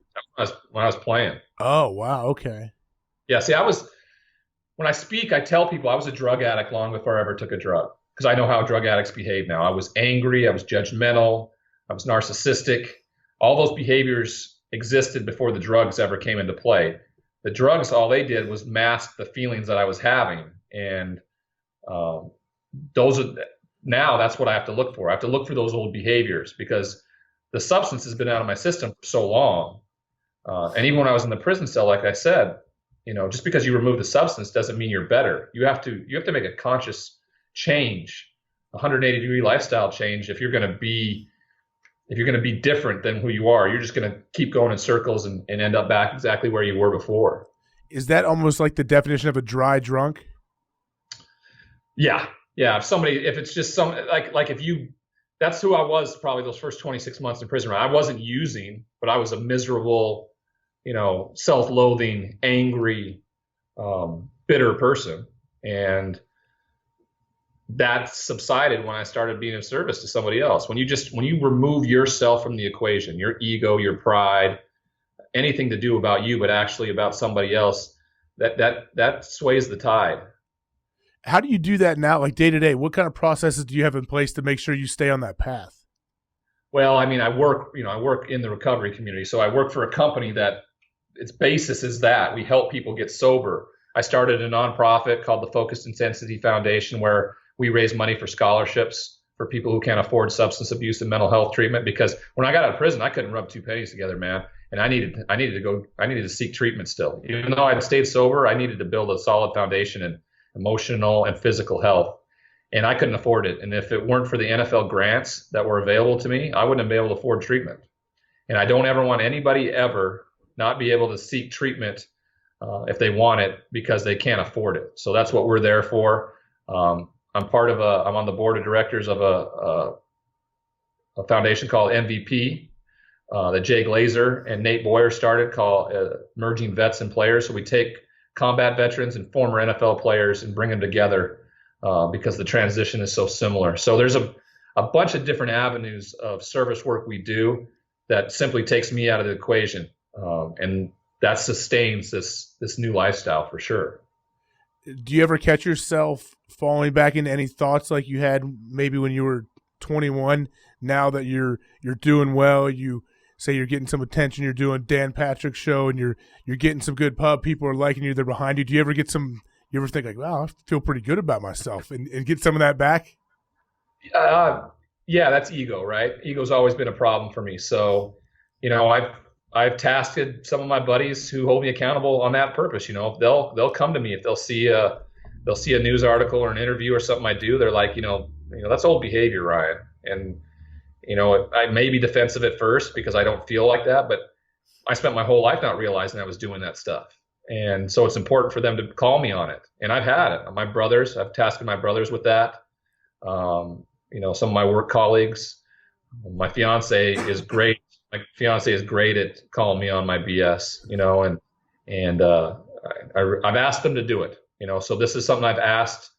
C: When I was playing.
B: Oh, wow. Okay.
C: Yeah. See, when I speak, I tell people I was a drug addict long before I ever took a drug, because I know how drug addicts behave now. I was angry. I was judgmental. I was narcissistic. All those behaviors existed before the drugs ever came into play. The drugs, all they did was mask the feelings that I was having. And now that's what I have to look for. I have to look for those old behaviors because the substance has been out of my system for so long. And even when I was in the prison cell, like I said, just because you remove the substance doesn't mean you're better. You have to make a conscious change, a 180-degree lifestyle change if you're going to be different than who you are. You're just going to keep going in circles and end up back exactly where you were before.
B: Is that almost like the definition of a dry drunk?
C: Yeah. If it's just that's who I was probably those first 26 months in prison. Right? I wasn't using, but I was a miserable, self-loathing, angry, bitter person. And that subsided when I started being of service to somebody else. When you remove yourself from the equation, your ego, your pride, anything to do about you, but actually about somebody else, that sways the tide.
B: How do you do that now, like day to day? What kind of processes do you have in place to make sure you stay on that path?
C: Well, I mean, I work in the recovery community. So I work for a company that its basis is that we help people get sober. I started a nonprofit called the Focused Intensity Foundation, where we raise money for scholarships for people who can't afford substance abuse and mental health treatment. Because when I got out of prison, I couldn't rub two pennies together, man. And I needed to seek treatment still. Even though I'd stayed sober, I needed to build a solid foundation in emotional and physical health. And I couldn't afford it. And if it weren't for the NFL grants that were available to me, I wouldn't have been able to afford treatment. And I don't ever want anybody ever not be able to seek treatment if they want it because they can't afford it. So that's what we're there for. I'm on the board of directors of a foundation called MVP that Jay Glazer and Nate Boyer started, called Merging Vets and Players. So we take combat veterans and former NFL players and bring them together because the transition is so similar. So there's a bunch of different avenues of service work we do that simply takes me out of the equation. And that sustains this new lifestyle for sure.
B: Do you ever catch yourself falling back into any thoughts like you had maybe when you were 21? Now that you're doing well, you say you're getting some attention, you're doing Dan Patrick's show, and you're getting some good pub. People are liking you, they're behind you. Do you ever think like, wow, I feel pretty good about myself, and get some of that back?
C: Yeah, that's ego, right? Ego's always been a problem for me. So, I've tasked some of my buddies who hold me accountable on that purpose. They'll come to me if they'll see a news article or an interview or something I do. They're like, that's old behavior, Ryan. And I may be defensive at first because I don't feel like that, but I spent my whole life not realizing I was doing that stuff. And so it's important for them to call me on it. And I've had it. I've tasked my brothers with that. Some of my work colleagues. My fiance is great. My fiance is great at calling me on my BS, and I've asked them to do it, so this is something I've asked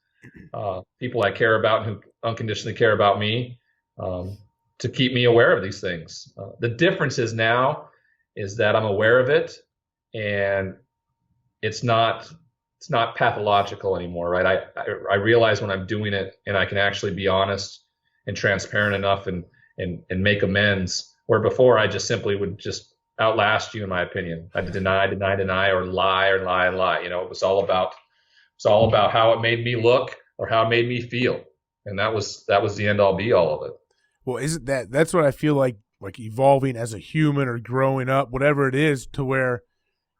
C: people I care about and who unconditionally care about me to keep me aware of these things. The difference is now is that I'm aware of it and it's not pathological anymore, right? I realize when I'm doing it and I can actually be honest and transparent enough and make amends. Where before I just simply would just outlast you, in my opinion. I'd deny, or lie. It was all about how it made me look or how it made me feel, and that was the end all be all of it.
B: Well, isn't that's what I feel like evolving as a human or growing up, whatever it is, to where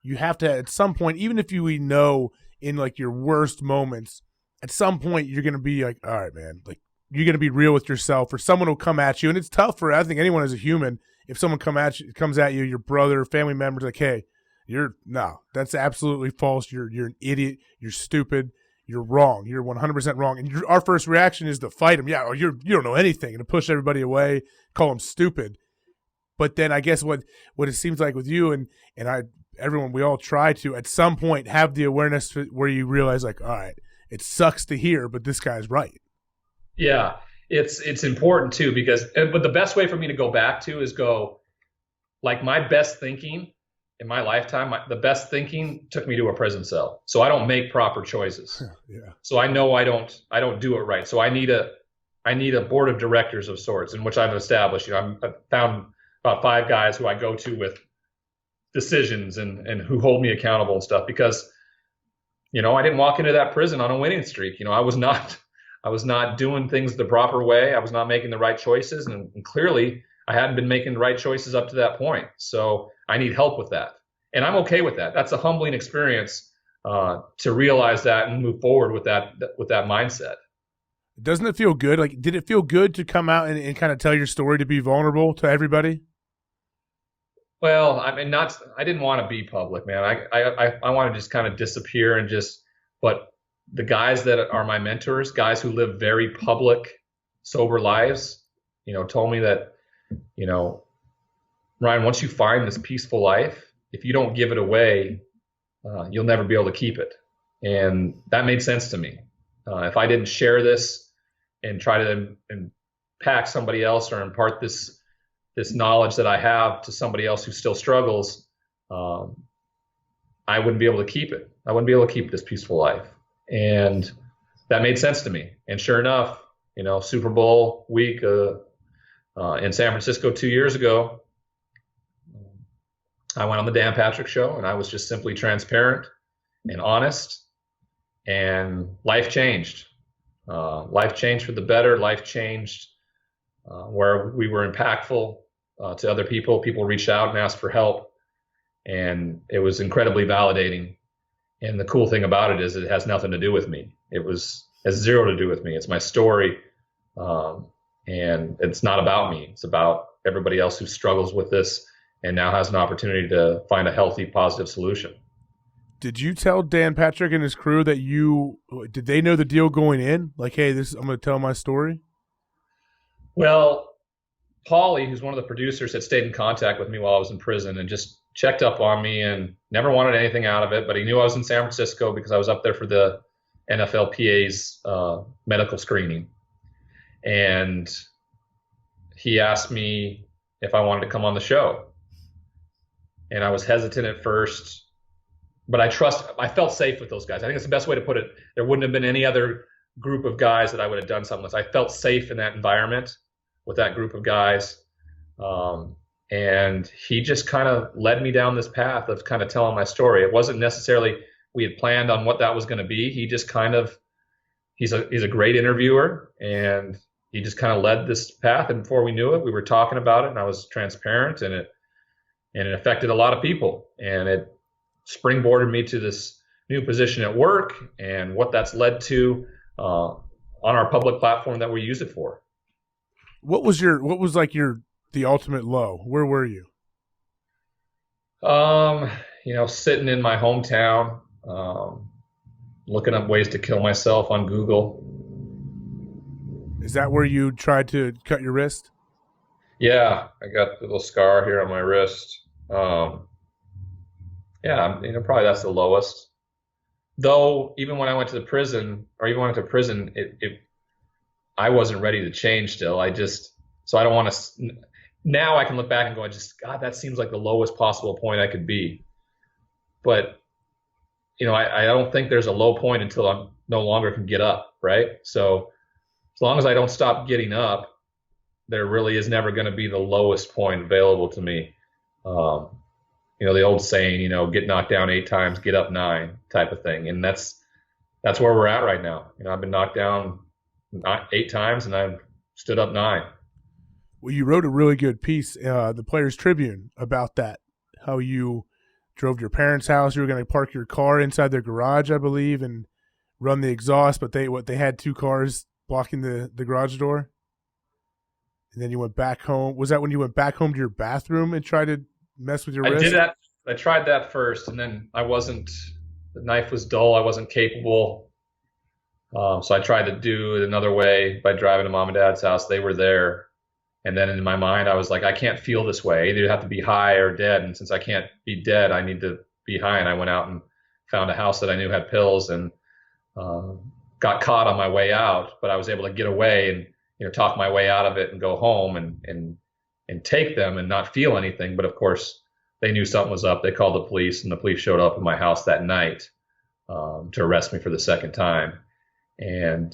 B: you have to at some point, even if we know in like your worst moments, at some point you're gonna be like, all right, man, like. You're going to be real with yourself, or someone will come at you. And it's tough for, I think, anyone as a human. If someone comes at you, your brother, family member's like, hey, that's absolutely false. You're an idiot. You're stupid. You're wrong. You're 100% wrong. And our first reaction is to fight them. Yeah, you don't know anything. And to push everybody away, call them stupid. But then I guess what it seems like with you and everyone, we all try to, at some point, have the awareness where you realize, like, all right, it sucks to hear, but this guy's right.
C: Yeah, it's important too, but the best way for me to go back to is go, like, my best thinking in my lifetime, the best thinking took me to a prison cell. So I don't make proper choices. Yeah. So I know I don't do it right. So I need I need a board of directors of sorts, in which I've established. I've found about 5 guys who I go to with decisions and who hold me accountable and stuff, because, I didn't walk into that prison on a winning streak. I was not doing things the proper way. I was not making the right choices. And clearly I hadn't been making the right choices up to that point. So I need help with that. And I'm okay with that. That's a humbling experience to realize that and move forward with that mindset.
B: Doesn't it feel good? Like, did it feel good to come out and kind of tell your story, to be vulnerable to everybody?
C: Well, I didn't want to be public, man. I want to just kind of disappear but the guys that are my mentors, guys who live very public, sober lives, told me that, Ryan, once you find this peaceful life, if you don't give it away, you'll never be able to keep it. And that made sense to me. If I didn't share this and try to impact somebody else or impart this knowledge that I have to somebody else who still struggles, I wouldn't be able to keep it. I wouldn't be able to keep this peaceful life. And that made sense to me. And sure enough, Super Bowl week in San Francisco 2 years ago, I went on the Dan Patrick Show, and I was just simply transparent and honest, and life changed. Life changed for the better. Life changed where we were impactful to other people. People reached out and asked for help, and it was incredibly validating. And the cool thing about it is it has nothing to do with me. It has zero to do with me. It's my story, and it's not about me. It's about everybody else who struggles with this and now has an opportunity to find a healthy, positive solution.
B: Did you tell Dan Patrick and his crew that did they know the deal going in? Like, hey, I'm going to tell my story? Well,
C: Paulie, who's one of the producers, had stayed in contact with me while I was in prison and just checked up on me and never wanted anything out of it. But he knew I was in San Francisco because I was up there for the NFLPA's medical screening. And he asked me if I wanted to come on the show. And I was hesitant at first, but I felt safe with those guys. I think it's the best way to put it. There wouldn't have been any other group of guys that I would have done something with. I felt safe in that environment with that group of guys. And he just kind of led me down this path of kind of telling my story. It wasn't necessarily we had planned on what that was going to be. He just he's a great interviewer, and he just kind of led this path. And before we knew it, we were talking about it, and I was transparent, and it affected a lot of people, and it springboarded me to this new position at work and what that's led to on our public platform that we use it for.
B: What was the ultimate low? Where were you?
C: Sitting in my hometown, looking up ways to kill myself on Google.
B: Is that where you tried to cut your wrist?
C: Yeah, I got a little scar here on my wrist. Probably that's the lowest. Though, even when I went to prison, I wasn't ready to change still. So I don't want to, now I can look back and go, God, that seems like the lowest possible point I could be. But, I don't think there's a low point until I no longer can get up, right? So as long as I don't stop getting up, there really is never going to be the lowest point available to me. The old saying, get knocked down 8 times, get up 9 type of thing. And that's where we're at right now. I've been knocked down 8 times and I've stood up 9.
B: Well, you wrote a really good piece, the Players Tribune, about that, how you drove to your parents' house. You were going to park your car inside their garage, I believe, and run the exhaust, but they had 2 cars blocking the garage door. And then you went back home. Was that when you went back home to your bathroom and tried to mess with your wrist?
C: I did that. I tried that first, and then the knife was dull. I wasn't capable. So I tried to do it another way by driving to mom and dad's house. They were there. And then in my mind, I was like, I can't feel this way. I either have to be high or dead. And since I can't be dead, I need to be high. And I went out and found a house that I knew had pills and got caught on my way out. But I was able to get away and talk my way out of it and go home and take them and not feel anything. But of course, they knew something was up. They called the police, and the police showed up at my house that night to arrest me for the second time and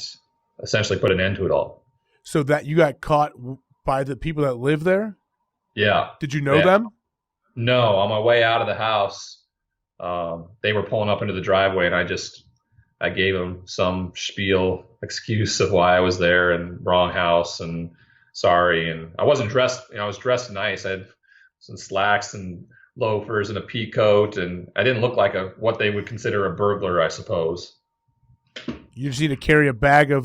C: essentially put an end to it all.
B: So that you got caught by the people that live there?
C: Yeah.
B: Did you know them?
C: No, on my way out of the house, they were pulling up into the driveway, and I gave them some spiel excuse of why I was there and wrong house and sorry. And I wasn't dressed, I was dressed nice. I had some slacks and loafers and a pea coat, and I didn't look like what they would consider a burglar, I suppose.
B: You just need to carry a bag of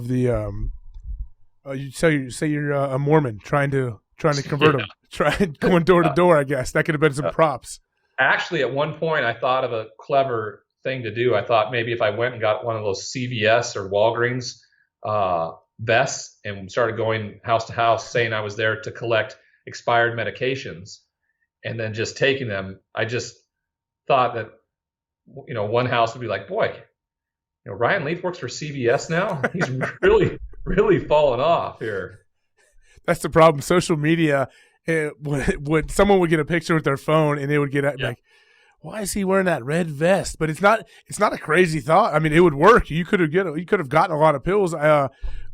B: the you say you're a Mormon trying to convert them, going door to door. I guess that could have been some props.
C: Actually, at one point, I thought of a clever thing to do. I thought maybe if I went and got one of those CVS or Walgreens vests and started going house to house saying I was there to collect expired medications and then just taking them. I just thought that, one house would be like, boy, Ryan Leaf works for CVS now. He's really, really fallen off here.
B: That's the problem. Social media, when someone would get a picture with their phone and they would get like, why is he wearing that red vest? But it's not a crazy thought. I mean, it would work. You could have gotten a lot of pills.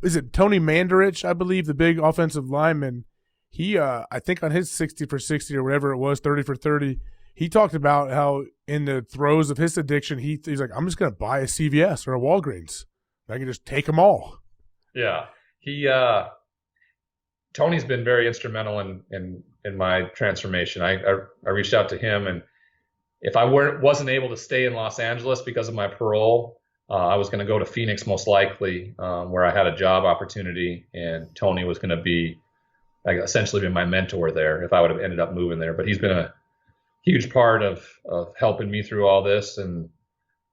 B: Is it Tony Mandarich, I believe, the big offensive lineman? He, I think on his 60 for 60 or whatever it was, 30 for 30, he talked about how in the throes of his addiction, he's like, I'm just going to buy a CVS or a Walgreens. I can just take them all. Yeah.
C: Tony's been very instrumental in my transformation. I reached out to him, and if I wasn't able to stay in Los Angeles because of my parole, I was going to go to Phoenix most likely, where I had a job opportunity, and Tony was going to be essentially been my mentor there if I would have ended up moving there. But he's been a huge part of helping me through all this, and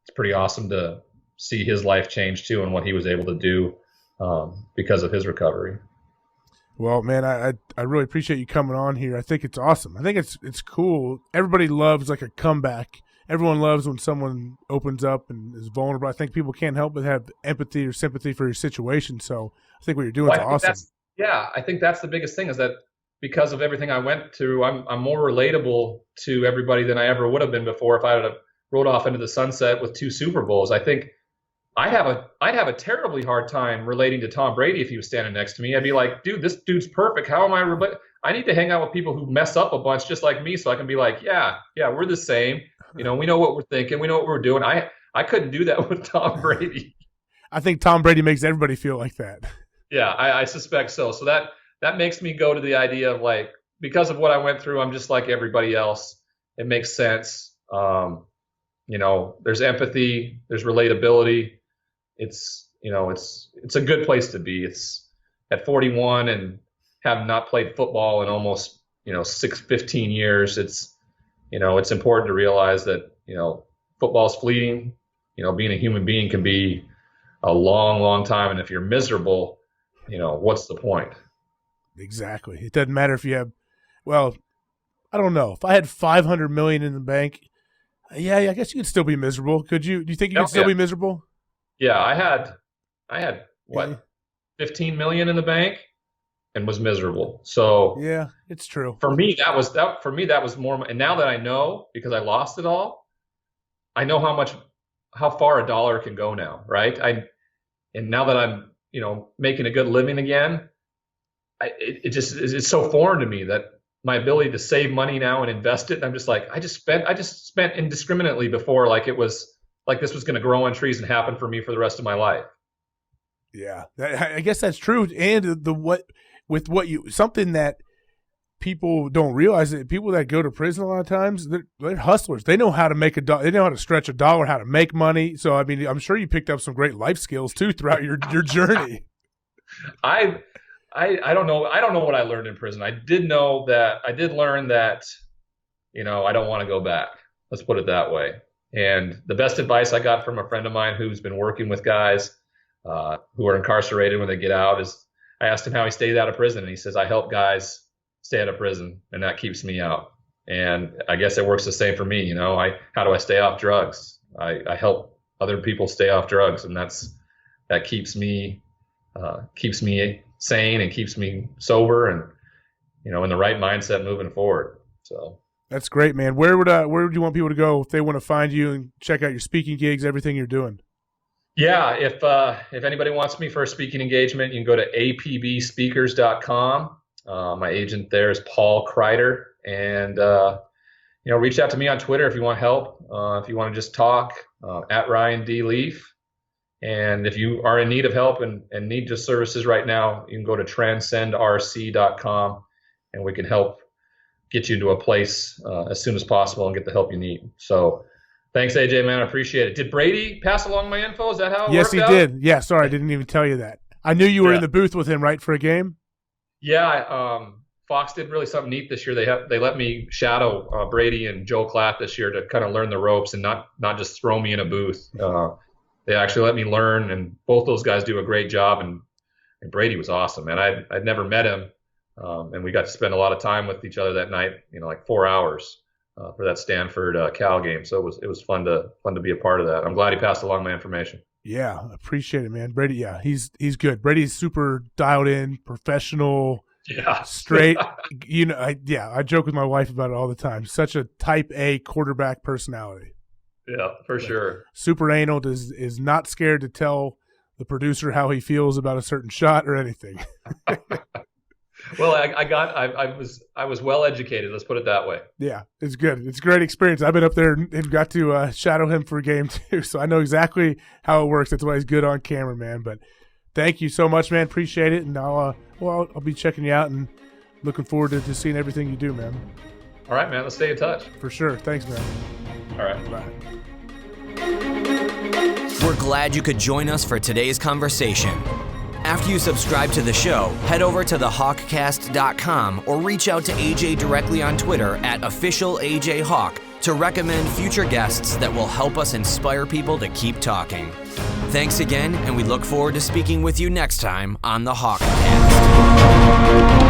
C: it's pretty awesome to see his life change too and what he was able to do because of his recovery.
B: Well, man, I really appreciate you coming on here. I think it's awesome. I think it's cool. Everybody loves like a comeback. Everyone loves when someone opens up and is vulnerable. I think people can't help but have empathy or sympathy for your situation. So I think what you're doing is awesome.
C: I think that's the biggest thing is that because of everything I went through, I'm more relatable to everybody than I ever would have been before if I had rode off into the sunset with 2 Super Bowls. I think I'd have a terribly hard time relating to Tom Brady if he was standing next to me. I'd be like, dude, this dude's perfect. How am I I need to hang out with people who mess up a bunch just like me so I can be like, yeah, we're the same. We know what we're thinking. We know what we're doing. I couldn't do that with Tom Brady.
B: I think Tom Brady makes everybody feel like that.
C: Yeah, I suspect so. So that makes me go to the idea of like, because of what I went through, I'm just like everybody else. It makes sense. There's empathy, there's relatability. It's a good place to be. It's at 41 and have not played football in almost, 15 years. It's important to realize that, football's fleeting. Being a human being can be a long, long time. And if you're miserable, what's the point?
B: Exactly. It doesn't matter if you have, I don't know. If I had $500 million in the bank, I guess you could still be miserable. Could you? Do you think you could still be miserable?
C: Yeah, I had what, 15 million in the bank and was miserable. So
B: yeah, it's true.
C: For me, that was more. And now that I know, because I lost it all, I know how far a dollar can go now, right? And now that I'm, making a good living again, it's so foreign to me that my ability to save money now and invest it. I'm just like, I just spent indiscriminately before, like it was like this was going to grow on trees and happen for me for the rest of my life.
B: Yeah, I guess that's true. And something that people don't realize, that people that go to prison a lot of times, they're hustlers. They know how to make they know how to stretch a dollar, how to make money. So I mean, I'm sure you picked up some great life skills too throughout your journey.
C: I don't know. I don't know what I learned in prison. I did learn that, I don't want to go back. Let's put it that way. And the best advice I got from a friend of mine who's been working with guys who are incarcerated when they get out is, I asked him how he stayed out of prison, and he says, I help guys stay out of prison, and that keeps me out. And I guess it works the same for me. How do I stay off drugs? I help other people stay off drugs, and that keeps me sane and keeps me sober and, in the right mindset moving forward. So
B: that's great, man. Where would you want people to go if they want to find you and check out your speaking gigs, everything you're doing?
C: Yeah, if anybody wants me for a speaking engagement, you can go to apbspeakers.com. My agent there is Paul Kreider, and reach out to me on Twitter if you want help. If you want to just talk, at Ryan D. Leaf. And if you are in need of help and need just services right now, you can go to transcendrc.com, and we can help get you into a place as soon as possible and get the help you need. So thanks, AJ, man. I appreciate it. Did Brady pass along my info? Is that how it
B: Yes,
C: worked
B: he
C: out?
B: did. Yeah, sorry, I didn't even tell you that. I knew you were in the booth with him, right, for a game?
C: Yeah, Fox did really something neat this year. They let me shadow Brady and Joe Klatt this year to kind of learn the ropes and not just throw me in a booth. They actually let me learn, and both those guys do a great job. And Brady was awesome, man. I'd never met him, and we got to spend a lot of time with each other that night. Like 4 hours for that Stanford Cal game. So it was fun to be a part of that. I'm glad he passed along my information.
B: Yeah, appreciate it, man. Brady, yeah, he's good. Brady's super dialed in, professional.
C: Yeah,
B: straight. I joke with my wife about it all the time. Such a type A quarterback personality.
C: Yeah, for sure. Super
B: anal, is not scared to tell the producer how he feels about a certain shot or anything.
C: Well, I was well educated. Let's put it that way.
B: Yeah, it's good. It's a great experience. I've been up there and got to shadow him for a game too, so I know exactly how it works. That's why he's good on camera, man. But thank you so much, man. Appreciate it, and I'll be checking you out and looking forward to seeing everything you do, man.
C: All right, man. Let's stay in touch.
B: For sure. Thanks, man.
C: All right.
B: Bye.
A: We're glad you could join us for today's conversation. After you subscribe to the show, head over to thehawkcast.com or reach out to AJ directly on Twitter at @officialAJHawk to recommend future guests that will help us inspire people to keep talking. Thanks again, and we look forward to speaking with you next time on the HawkCast.